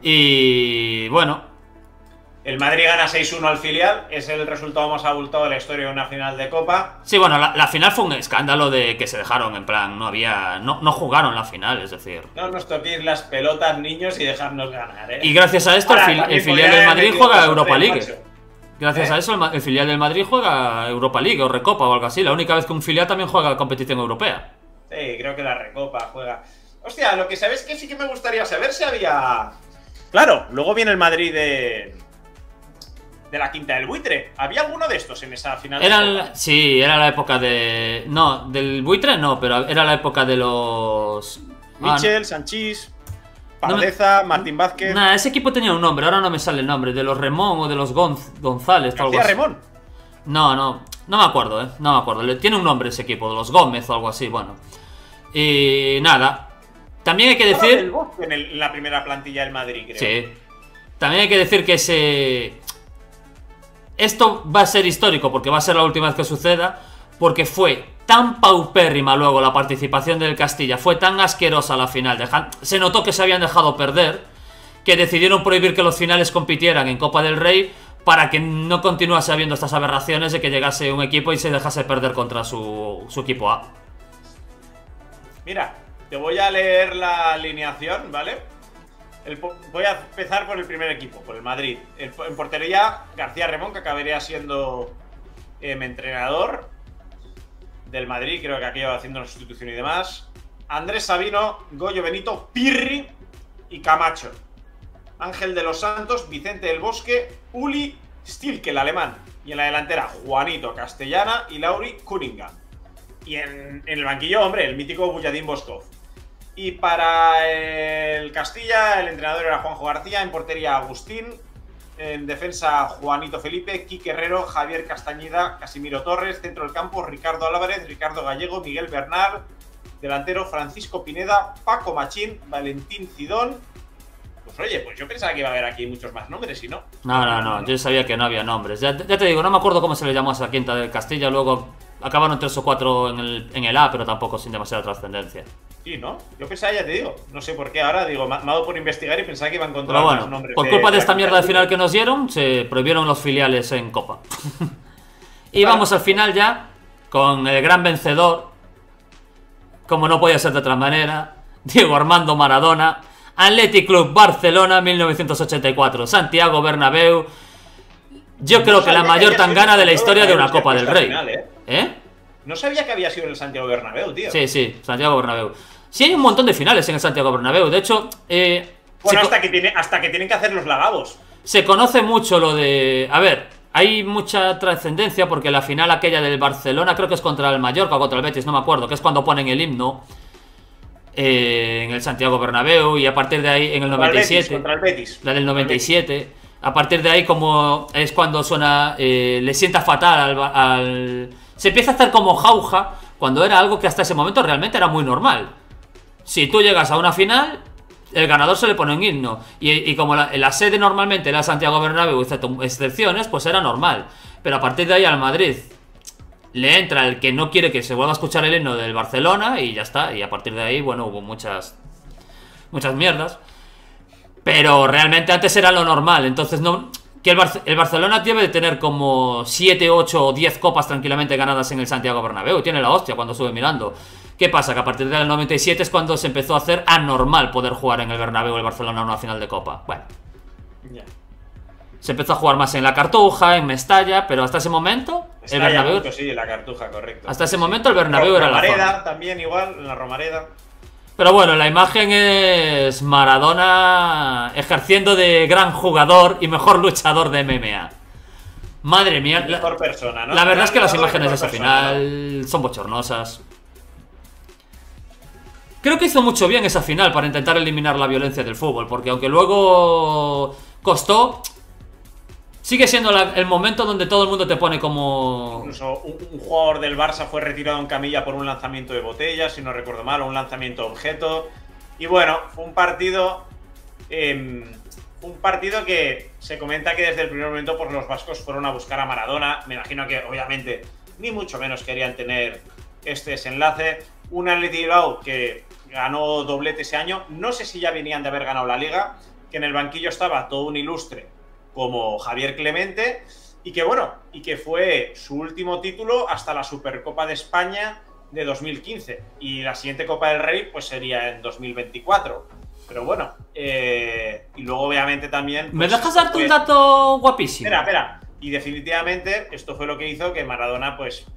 Y bueno. El Madrid gana 6-1 al filial. Es el resultado más abultado de la historia de una final de Copa. Sí, bueno, la final fue un escándalo de que se dejaron, en plan, no jugaron la final, es decir. No nos toquéis las pelotas, niños, y dejarnos ganar, Y gracias a esto el filial del Madrid juega Europa League. Gracias a eso el filial del Madrid juega Europa League o Recopa o algo así. La única vez que un filial también juega competición europea. Sí, creo que la Recopa juega. Hostia, lo que sabes que sí que me gustaría saber si había... Claro, luego viene el Madrid de la Quinta del Buitre. ¿Había alguno de estos en esa final de Copa? Sí, era la época de... No, del Buitre no, pero era la época de los... Michel, Sanchís... Pardeza, Martín Vázquez... Nah, ese equipo tenía un nombre, ahora no me sale el nombre. De los Remón o de los González. ¿García Remón? No me acuerdo, no me acuerdo. Tiene un nombre ese equipo, de los Gómez o algo así, bueno. Y nada. También hay que decir... En la primera plantilla del Madrid, creo. Sí. También hay que decir que esto va a ser histórico, porque va a ser la última vez que suceda, porque fue tan paupérrima luego la participación del Castilla, fue tan asquerosa la final, se notó que se habían dejado perder, que decidieron prohibir que los finales compitieran en Copa del Rey para que no continuase habiendo estas aberraciones de que llegase un equipo y se dejase perder contra su equipo A. Mira, te voy a leer la alineación, ¿vale? Voy a empezar por el primer equipo, por el Madrid. En portería, García Remón, que acabaría siendo entrenador del Madrid, creo que aquí va haciendo una sustitución y demás. Andrés Sabino, Goyo Benito, Pirri y Camacho. Ángel de los Santos, Vicente del Bosque, Uli Stilke, el alemán. Y en la delantera, Juanito Castellana y Lauri Cunningham. Y en el banquillo, hombre, el mítico Buyadín Boskov. Y para el Castilla, el entrenador era Juanjo García, en portería Agustín, en defensa Juanito Felipe, Quique Herrero, Javier Castañeda, Casimiro Torres, centro del campo Ricardo Álvarez, Ricardo Gallego, Miguel Bernal, delantero Francisco Pineda, Paco Machín, Valentín Cidón. Pues oye, pues yo pensaba que iba a haber aquí muchos más nombres y no. No, yo sabía que no había nombres. Ya te digo, no me acuerdo cómo se le llamó a esa quinta del Castilla, luego acabaron 3 o 4 en el A, pero tampoco sin demasiada trascendencia. Sí, ¿no? Yo pensaba, ya te digo, no sé por qué ahora, digo, me ha dado por investigar y pensaba que iba a encontrar más nombres. Por culpa de esta mierda de final que nos dieron, se prohibieron los filiales en Copa. Y vale, vamos al final ya, con el gran vencedor, como no podía ser de otra manera, Diego Armando Maradona, Athletic Club Barcelona 1984, Santiago Bernabéu. Yo creo que la mayor tangana de la historia de una Copa del Rey. Final, ¿eh? No sabía que había sido en el Santiago Bernabéu, tío. Sí, Santiago Bernabéu. Sí, hay un montón de finales en el Santiago Bernabéu. De hecho, bueno, hasta que tienen que hacer los lavabos. Se conoce mucho lo de... A ver, hay mucha trascendencia porque la final aquella del Barcelona, creo que es contra el Mallorca o contra el Betis, no me acuerdo, que es cuando ponen el himno en el Santiago Bernabéu, y a partir de ahí en el 97, contra el Betis. La del 97, a partir de ahí como es cuando suena, le sienta fatal al... Se empieza a hacer como jauja, cuando era algo que hasta ese momento realmente era muy normal. Si tú llegas a una final, el ganador se le pone un himno. Y como la sede normalmente era Santiago Bernabéu, excepto excepciones, pues era normal. Pero a partir de ahí al Madrid le entra el que no quiere que se vuelva a escuchar el himno del Barcelona y ya está. Y a partir de ahí, bueno, hubo muchas mierdas. Pero realmente antes era lo normal. Entonces no... Que el Barcelona debe de tener como 7, 8 o 10 copas tranquilamente ganadas en el Santiago Bernabéu. Tiene la hostia cuando sube mirando. ¿Qué pasa? Que a partir del 97 es cuando se empezó a hacer anormal poder jugar en el Bernabéu el Barcelona en una final de Copa. Bueno. Yeah. Se empezó a jugar más en la Cartuja, en Mestalla, pero hasta ese momento Mestalla, el Bernabéu... Mucho, sí, la Cartuja, correcto. Hasta ese momento el Bernabéu era la Romareda también igual, en la Romareda. Pero bueno, la imagen es Maradona ejerciendo de gran jugador y mejor luchador de MMA. Madre mía. Mejor persona, ¿no? La verdad es que las imágenes de esa final son bochornosas. Creo que hizo mucho bien esa final para intentar eliminar la violencia del fútbol, porque aunque luego costó, sigue siendo el momento donde todo el mundo te pone como... Incluso un jugador del Barça fue retirado en camilla por un lanzamiento de botella, si no recuerdo mal, o un lanzamiento de objeto. Y bueno, fue un partido que se comenta que desde el primer momento pues, los vascos fueron a buscar a Maradona. Me imagino que obviamente ni mucho menos querían tener este desenlace. Un Athletic Bilbao que ganó doblete ese año. No sé si ya venían de haber ganado la Liga, que en el banquillo estaba todo un ilustre como Javier Clemente, y que bueno, y que fue su último título hasta la Supercopa de España de 2015, y la siguiente Copa del Rey pues sería en 2024, pero bueno, y luego obviamente también... Pues, ¿me dejas darte un dato guapísimo? Espera, y definitivamente esto fue lo que hizo que Maradona pues,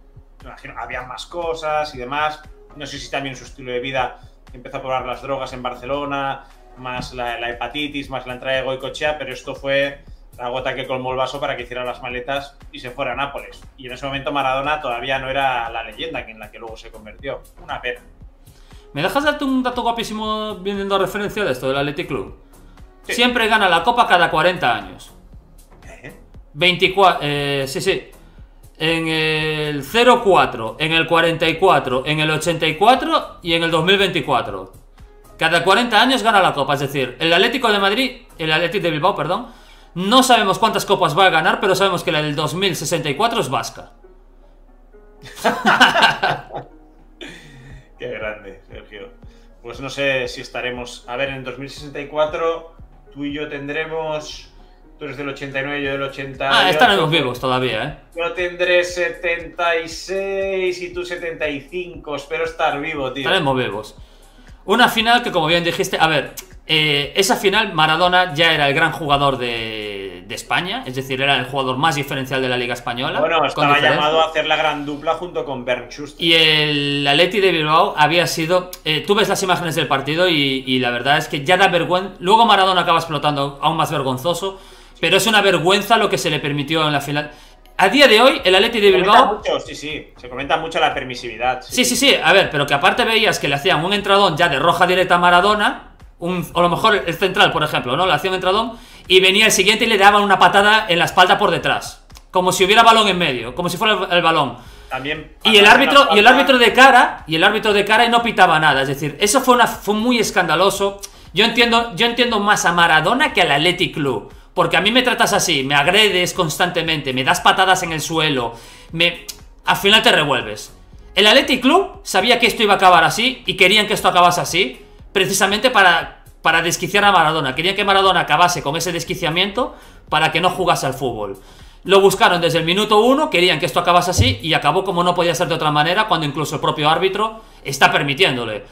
me imagino, había más cosas y demás, no sé si también su estilo de vida, empezó a probar las drogas en Barcelona, más la hepatitis, más la entrada de Goicoechea, pero esto fue la gota que colmó el vaso para que hiciera las maletas y se fuera a Nápoles. Y en ese momento Maradona todavía no era la leyenda en la que luego se convirtió. Una pena. ¿Me dejas darte un dato guapísimo viniendo a referencia de esto, del Athletic Club? Sí. Siempre gana la Copa cada 40 años. 24... sí. En el 04, en el 44, en el 84 y en el 2024. Cada 40 años gana la Copa. Es decir, el Atlético de Madrid, el Athletic de Bilbao, perdón, no sabemos cuántas copas va a ganar, pero sabemos que la del 2064 es vasca. Qué grande, Sergio. Pues no sé si estaremos... A ver, en 2064 tú y yo tendremos Tú eres del 89, yo del 80. Ah, estaremos vivos todavía, ¿eh? Yo tendré 76 y tú 75. Espero estar vivo, tío. Estaremos vivos. Una final que, como bien dijiste, a ver, esa final Maradona ya era el gran jugador de España, es decir, era el jugador más diferencial de la Liga Española. Bueno, estaba llamado a hacer la gran dupla junto con Bernd Schuster. Y el Atleti de Bilbao había sido... tú ves las imágenes del partido y la verdad es que ya da vergüenza. Luego Maradona acaba explotando aún más vergonzoso, pero es una vergüenza lo que se le permitió en la final. A día de hoy, el Atleti de Bilbao... Se comenta mucho la permisividad. Sí, a ver, pero que aparte veías que le hacían un entradón ya de roja directa a Maradona, o a lo mejor el central, por ejemplo, ¿no? Le hacía un entradón y venía el siguiente y le daban una patada en la espalda por detrás. Como si hubiera balón en medio, como si fuera el balón. También y el árbitro de cara y no pitaba nada. Es decir, eso fue muy escandaloso. Yo entiendo más a Maradona que al Athletic Club. Porque a mí me tratas así, me agredes constantemente, me das patadas en el suelo, al final te revuelves. El Athletic Club sabía que esto iba a acabar así y querían que esto acabase así, precisamente para desquiciar a Maradona. Querían que Maradona acabase con ese desquiciamiento para que no jugase al fútbol. Lo buscaron desde el minuto 1, querían que esto acabase así y acabó como no podía ser de otra manera, cuando incluso el propio árbitro está permitiéndole.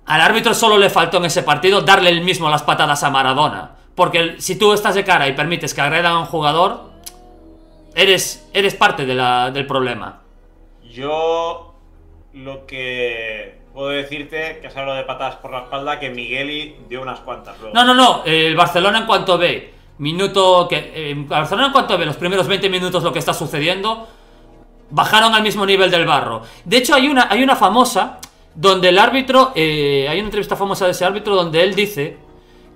Al árbitro solo le faltó en ese partido darle él mismo las patadas a Maradona. Porque si tú estás de cara y permites que agredan a un jugador, eres parte del problema. Yo lo que puedo decirte, que has hablado de patadas por la espalda, que Migueli dio unas cuantas luego. No, el Barcelona en cuanto ve Barcelona en cuanto ve los primeros 20 minutos lo que está sucediendo, bajaron al mismo nivel del barro. De hecho hay una famosa donde el árbitro, hay una entrevista famosa de ese árbitro donde él dice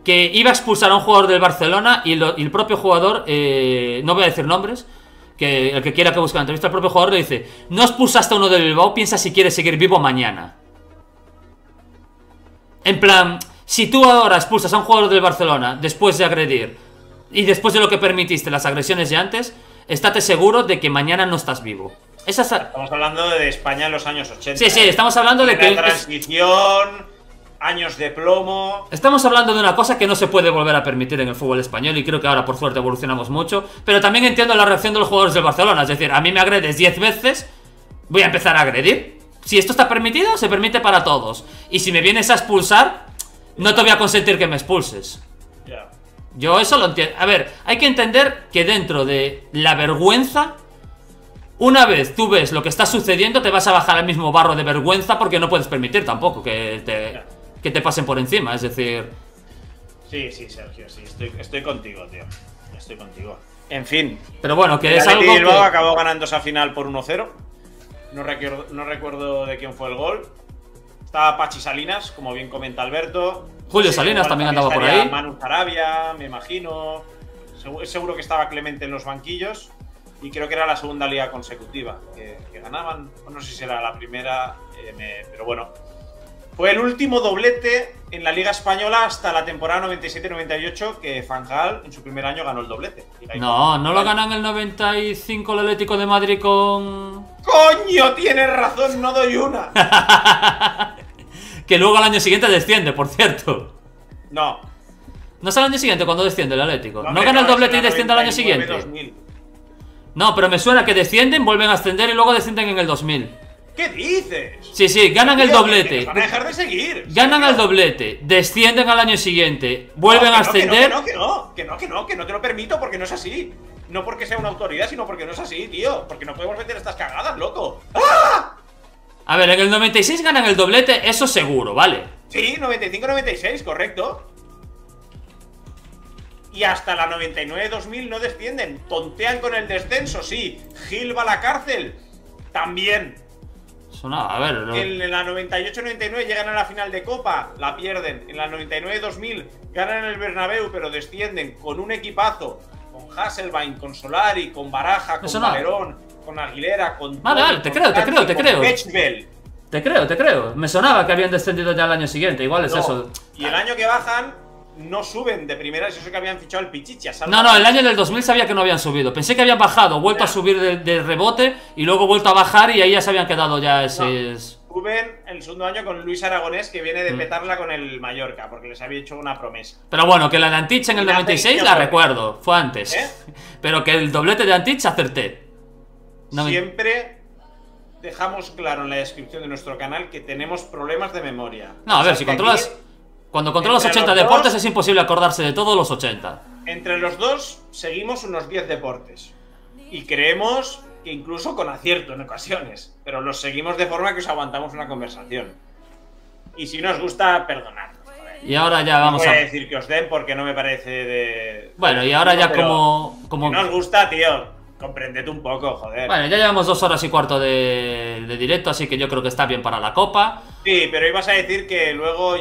que iba a expulsar a un jugador del Barcelona y el propio jugador, no voy a decir nombres, que el que quiera que busque la entrevista, el propio jugador le dice: no expulsaste a uno del Bilbao, piensa si quieres seguir vivo mañana. En plan, si tú ahora expulsas a un jugador del Barcelona después de agredir y después de lo que permitiste las agresiones de antes, estate seguro de que mañana no estás vivo. Estamos hablando de España en los años 80. Sí, estamos hablando de que... transición... años de plomo. Estamos hablando de una cosa que no se puede volver a permitir en el fútbol español y creo que ahora por suerte evolucionamos mucho. Pero también entiendo la reacción de los jugadores del Barcelona. Es decir, a mí me agredes 10 veces, voy a empezar a agredir. Si esto está permitido, se permite para todos. Y si me vienes a expulsar, no te voy a consentir que me expulses. Ya. Yo eso lo entiendo. A ver, hay que entender que dentro de la vergüenza, una vez tú ves lo que está sucediendo, te vas a bajar al mismo barro de vergüenza, porque no puedes permitir tampoco que te pasen por encima, es decir... Sí, Sergio, sí, estoy contigo, tío. Estoy contigo. En fin. Pero bueno, que el es algo Athletic Bilbao que... acabó ganando esa final por 1-0. No recuerdo de quién fue el gol. Estaba Pachi Salinas, como bien comenta Alberto. Julio Salinas también andaba por ahí. Manu Sarabia, me imagino. Seguro que estaba Clemente en los banquillos. Y creo que era la segunda liga consecutiva que ganaban. No sé si era la primera, pero bueno. Fue el último doblete en la Liga Española hasta la temporada 97-98 que Fangal en su primer año ganó el doblete. No lo ganan el 95 el Atlético de Madrid con... ¡Coño! Tienes razón, no doy una. Que luego al año siguiente desciende, por cierto. No. ¿No es al año siguiente cuando desciende el Atlético? ¿No gana el doblete y desciende al año siguiente? 2000. No, pero me suena que descienden, vuelven a ascender y luego descienden en el 2000. ¿Qué dices? Sí, ganan el doblete. Van a dejar de seguir. Ganan el doblete, descienden al año siguiente, vuelven a ascender. Que no te lo permito porque no es así. No porque sea una autoridad, sino porque no es así, tío. Porque no podemos meter estas cagadas, loco. ¡Ah! A ver, en el 96 ganan el doblete, eso seguro, ¿vale? Sí, 95-96, correcto. Y hasta la 99-2000 no descienden. Tontean con el descenso, sí. Gil va a la cárcel, también. A ver, no. En la 98-99 llegan a la final de Copa, la pierden. En la 99-2000 ganan el Bernabéu, pero descienden con un equipazo. Con Hasselbein, con Solari, con Baraja, con Valerón, con Aguilera, con... Vale, te creo. Bechbel. Te creo. Me sonaba que habían descendido ya el año siguiente, igual es eso. Y el año que bajan... no suben de primera, es eso que habían fichado el Pichichi. No, el año del 2000 sabía que no habían subido. Pensé que habían bajado, vuelto a subir de rebote y luego vuelto a bajar y ahí ya se habían quedado ya esos... suben el segundo año con Luis Aragonés, que viene de petarla con el Mallorca, porque les había hecho una promesa. Pero bueno, que la de Antich en el 96 la recuerdo, fue antes. Pero que el doblete de Antich acerté. Siempre dejamos claro en la descripción de nuestro canal que tenemos problemas de memoria. No, a ver, si controlas... Cuando controlas 80 deportes es imposible acordarse de todos los 80. Entre los dos seguimos unos 10 deportes. Y creemos que incluso con acierto en ocasiones. Pero los seguimos de forma que os aguantamos una conversación. Y si no os gusta, perdonadnos. Y ahora ya vamos no voy a decir que os den porque no me parece de... Bueno, y ahora ya como... Si no os gusta, tío, comprended un poco, joder. Bueno, ya llevamos 2 horas y cuarto de directo, así que yo creo que está bien para la copa. Sí, pero ibas a decir que luego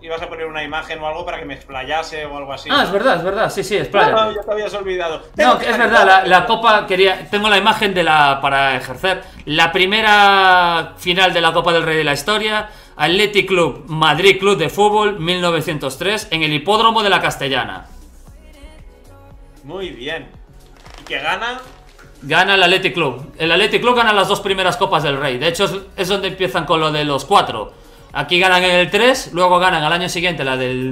ibas a poner una imagen o algo para que me explayase o algo así. Ah, ¿no? Es verdad, sí, expláyate. No, ya te habías olvidado. No, es verdad, la copa tengo la imagen para ejercer. La primera final de la Copa del Rey de la historia, Athletic Club Madrid Club de Fútbol 1903 en el hipódromo de la Castellana. Muy bien. ¿Y qué gana? Gana el Athletic Club. El Athletic Club gana las 2 primeras Copas del Rey. De hecho, es donde empiezan con lo de los 4. Aquí ganan en el 3, luego ganan al año siguiente la del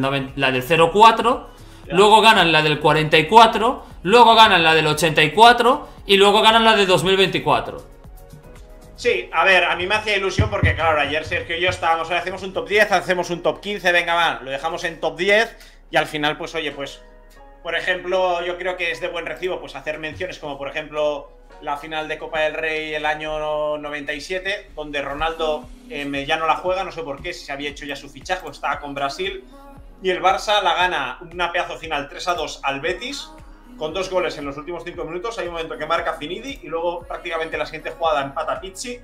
04, luego ganan la del 44, luego ganan la del 84 y luego ganan la de 2024. Sí, a ver, a mí me hacía ilusión porque, claro, ayer Sergio y yo estábamos, hacemos un top 10, hacemos un top 15, venga, va, lo dejamos en top 10 y al final, pues, oye, pues... Por ejemplo, yo creo que es de buen recibo pues hacer menciones como, por ejemplo, la final de Copa del Rey el año 97, donde Ronaldo ya no la juega, no sé por qué, si se había hecho ya su fichaje o estaba con Brasil, y el Barça la gana una pedazo final 3-2 al Betis, con 2 goles en los últimos 5 minutos. Hay un momento que marca Finidi y luego prácticamente la siguiente jugada empata Pizzi.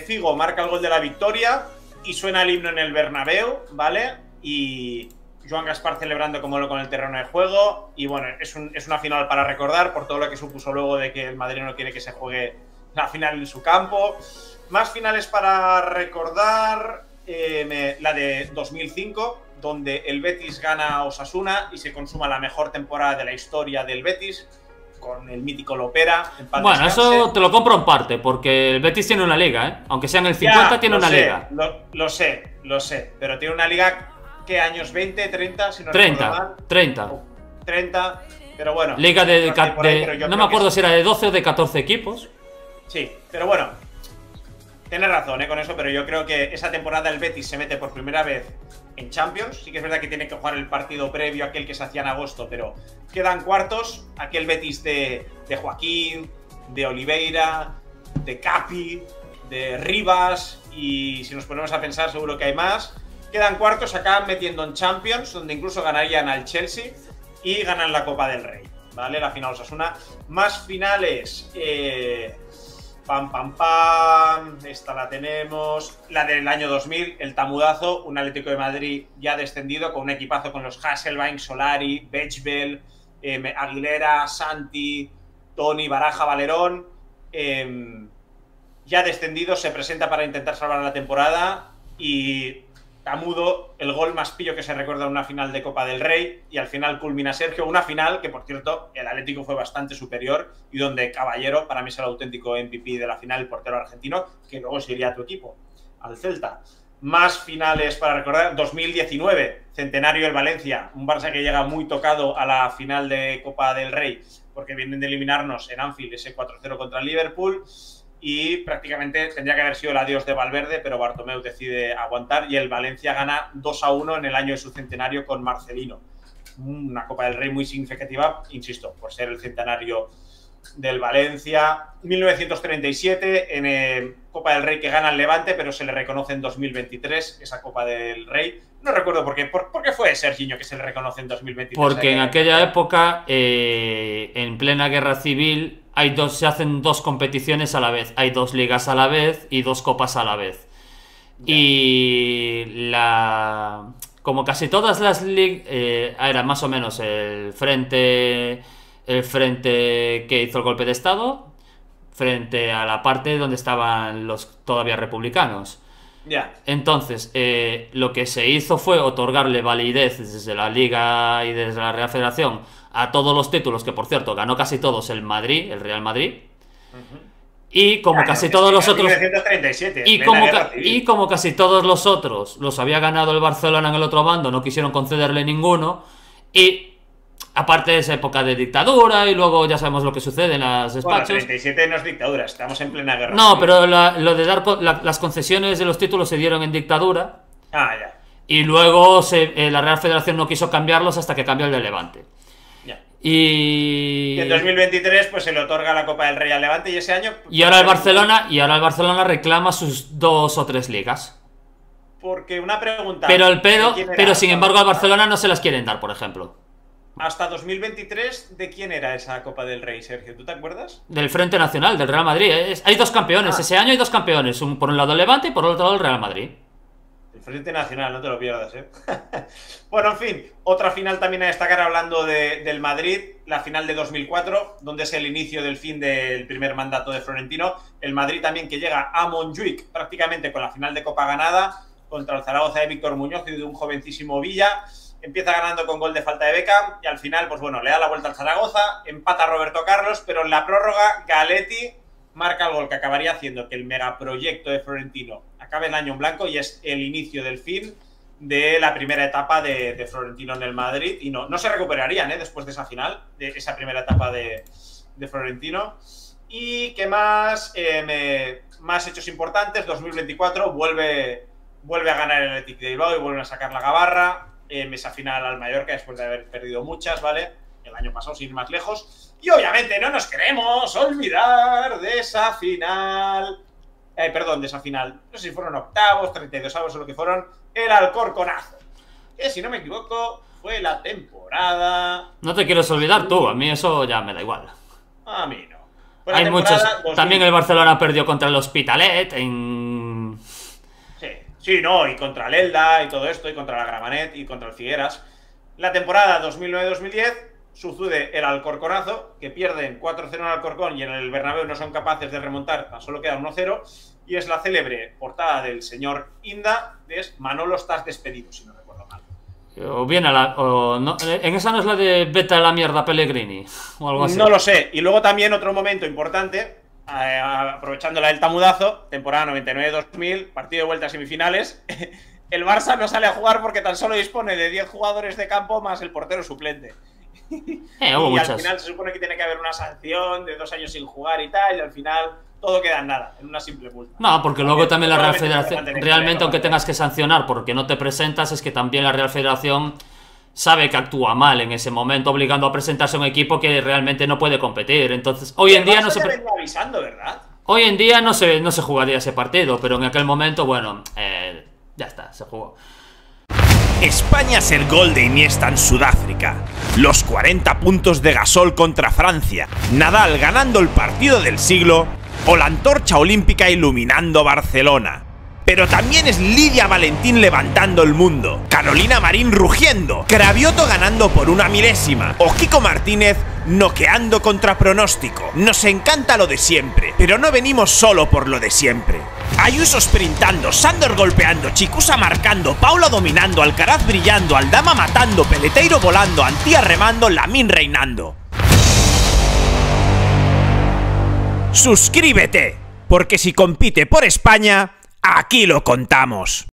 Figo marca el gol de la victoria y suena el himno en el Bernabéu, ¿vale? Y... Joan Gaspar celebrando como lo con el terreno de juego. Y bueno, es una final para recordar por todo lo que supuso luego de que el Madrid no quiere que se juegue la final en su campo. Más finales para recordar, la de 2005, donde el Betis gana a Osasuna y se consuma la mejor temporada de la historia del Betis, con el mítico Lopera. Bueno, eso te lo compro en parte, porque el Betis tiene una liga, ¿eh? Aunque sea en el 50, ya, tiene una liga. Lo sé, pero tiene una liga... ¿Qué años? ¿20, 30? Si no 30, 30. 30, pero bueno. Liga no me acuerdo si era de 12 o de 14 equipos. Sí, pero bueno. Tienes razón, con eso, pero yo creo que esa temporada el Betis se mete por primera vez en Champions. Sí que es verdad que tiene que jugar el partido previo, aquel que se hacía en agosto, pero quedan cuartos. Aquel Betis de Joaquín, de Oliveira, de Capi, de Rivas, y si nos ponemos a pensar seguro que hay más. Quedan cuartos, se acaban metiendo en Champions, donde incluso ganarían al Chelsea y ganan la Copa del Rey, ¿vale? La final Osasuna. Más finales. Esta la tenemos. La del año 2000, el tamudazo. Un Atlético de Madrid ya descendido, con un equipazo con los Hasselbaink, Solari, Bechbel, Aguilera, Santi, Toni, Baraja, Valerón. Ya descendido, se presenta para intentar salvar la temporada y... Tamudo, el gol más pillo que se recuerda en una final de Copa del Rey, y al final culmina Sergio, una final que, por cierto, el Atlético fue bastante superior y donde Caballero, para mí es el auténtico MVP de la final, el portero argentino, que luego se iría a tu equipo, al Celta. Más finales para recordar, 2019, centenario del Valencia, un Barça que llega muy tocado a la final de Copa del Rey, porque vienen de eliminarnos en Anfield ese 4-0 contra el Liverpool, y prácticamente tendría que haber sido el adiós de Valverde, pero Bartomeu decide aguantar y el Valencia gana 2-1 en el año de su centenario con Marcelino. Una Copa del Rey muy significativa, insisto, por ser el centenario del Valencia. 1937, en Copa del Rey que gana el Levante, pero se le reconoce en 2023 esa Copa del Rey. No recuerdo por qué. ¿Por qué fue Serginho que se le reconoce en 2023? Porque en aquella época, en plena guerra civil, se hacen 2 competiciones a la vez. Hay 2 ligas a la vez y 2 copas a la vez. Ya. Y como casi todas las ligas, era más o menos el frente que hizo el golpe de estado frente a la parte donde estaban los todavía republicanos. Yeah. Entonces, lo que se hizo fue otorgarle validez desde la Liga y desde la Real Federación a todos los títulos, que por cierto ganó casi todos el Real Madrid. Y como casi todos los otros. 1937, y como casi todos los otros los había ganado el Barcelona en el otro bando, no quisieron concederle ninguno. Y aparte de esa época de dictadura, y luego ya sabemos lo que sucede en las despachos. Bueno, 37 no es dictadura, estamos en plena guerra. No, pero lo de dar las concesiones de los títulos se dieron en dictadura. Ah, ya. Y luego la Real Federación no quiso cambiarlos hasta que cambió el de Levante. Ya. Y en 2023 pues se le otorga la Copa del Rey al Levante, y ese año... Y ahora el Barcelona reclama sus 2 o 3 ligas. Porque una pregunta... Pero sin embargo al Barcelona no se las quieren dar, por ejemplo. Hasta 2023, ¿de quién era esa Copa del Rey, Sergio? ¿Tú te acuerdas? Del Frente Nacional, del Real Madrid. Hay 2 campeones, ese año hay 2 campeones. Por un lado el Levante y por otro lado el Real Madrid. El Frente Nacional, no te lo pierdas, ¿eh? Bueno, en fin, otra final también a destacar hablando del Madrid, la final de 2004, donde es el inicio del fin del primer mandato de Florentino. El Madrid también que llega a Montjuic prácticamente con la final de Copa ganada contra el Zaragoza de Víctor Muñoz y de un jovencísimo Villa. Empieza ganando con gol de falta de Beckham y al final, pues bueno, le da la vuelta al Zaragoza, empata Roberto Carlos, pero en la prórroga Galetti marca el gol que acabaría haciendo que el megaproyecto de Florentino acabe el año en blanco, y es el inicio del fin de la primera etapa de Florentino en el Madrid. Y no se recuperarían después de esa final, de esa primera etapa de Florentino. Y qué más, más hechos importantes. 2024 vuelve a ganar el Athletic de Bilbao y vuelven a sacar la gabarra. Esa final al Mallorca después de haber perdido muchas, ¿vale? El año pasado, sin ir más lejos. Y obviamente no nos queremos olvidar de esa final. Perdón, de esa final. No sé si fueron octavos, 32avos o lo que fueron. El Alcorconazo. Que si no me equivoco, fue la temporada. No te quieres olvidar tú, a mí eso ya me da igual. A mí no. Hay muchos. También el Barcelona perdió contra el Hospitalet en. Sí, no, y contra el Elda y todo esto, y contra la Gramenet y contra el Figueras. La temporada 2009-2010 sucede el Alcorconazo, que pierden 4-0 en Alcorcón y en el Bernabéu no son capaces de remontar, tan solo quedan 1-0, y es la célebre portada del señor Inda, es Manolo, estás despedido, si no recuerdo mal. O bien en esa no es la de vete a la mierda Pellegrini o algo así. No lo sé. Y luego también otro momento importante, aprovechando la del tamudazo, temporada 99-2000, partido de vuelta a semifinales. El Barça no sale a jugar porque tan solo dispone de 10 jugadores de campo más el portero suplente. Y muchas. Al final se supone que tiene que haber una sanción de 2 años sin jugar y tal, y al final todo queda en nada, en una simple multa. No, porque luego también la Real Federación, realmente aunque tengas que sancionar porque no te presentas, es que también la Real Federación sabe que actúa mal en ese momento, obligando a presentarse a un equipo que realmente no puede competir. Entonces, hoy en día no se avisando, ¿verdad? Hoy en día no se jugaría ese partido, pero en aquel momento, bueno, ya está, se jugó. España ser gol de Iniesta en Sudáfrica, los 40 puntos de Gasol contra Francia, Nadal ganando el partido del siglo o la antorcha olímpica iluminando Barcelona. Pero también es Lidia Valentín levantando el mundo, Carolina Marín rugiendo, Cravioto ganando por 1 milésima o Kiko Martínez noqueando contra pronóstico. Nos encanta lo de siempre, pero no venimos solo por lo de siempre. Ayuso sprintando, Sandor golpeando, Chicusa marcando, Paula dominando, Alcaraz brillando, Aldama matando, Peleteiro volando, Antía remando, Lamín reinando. Suscríbete, porque si compite por España, aquí lo contamos.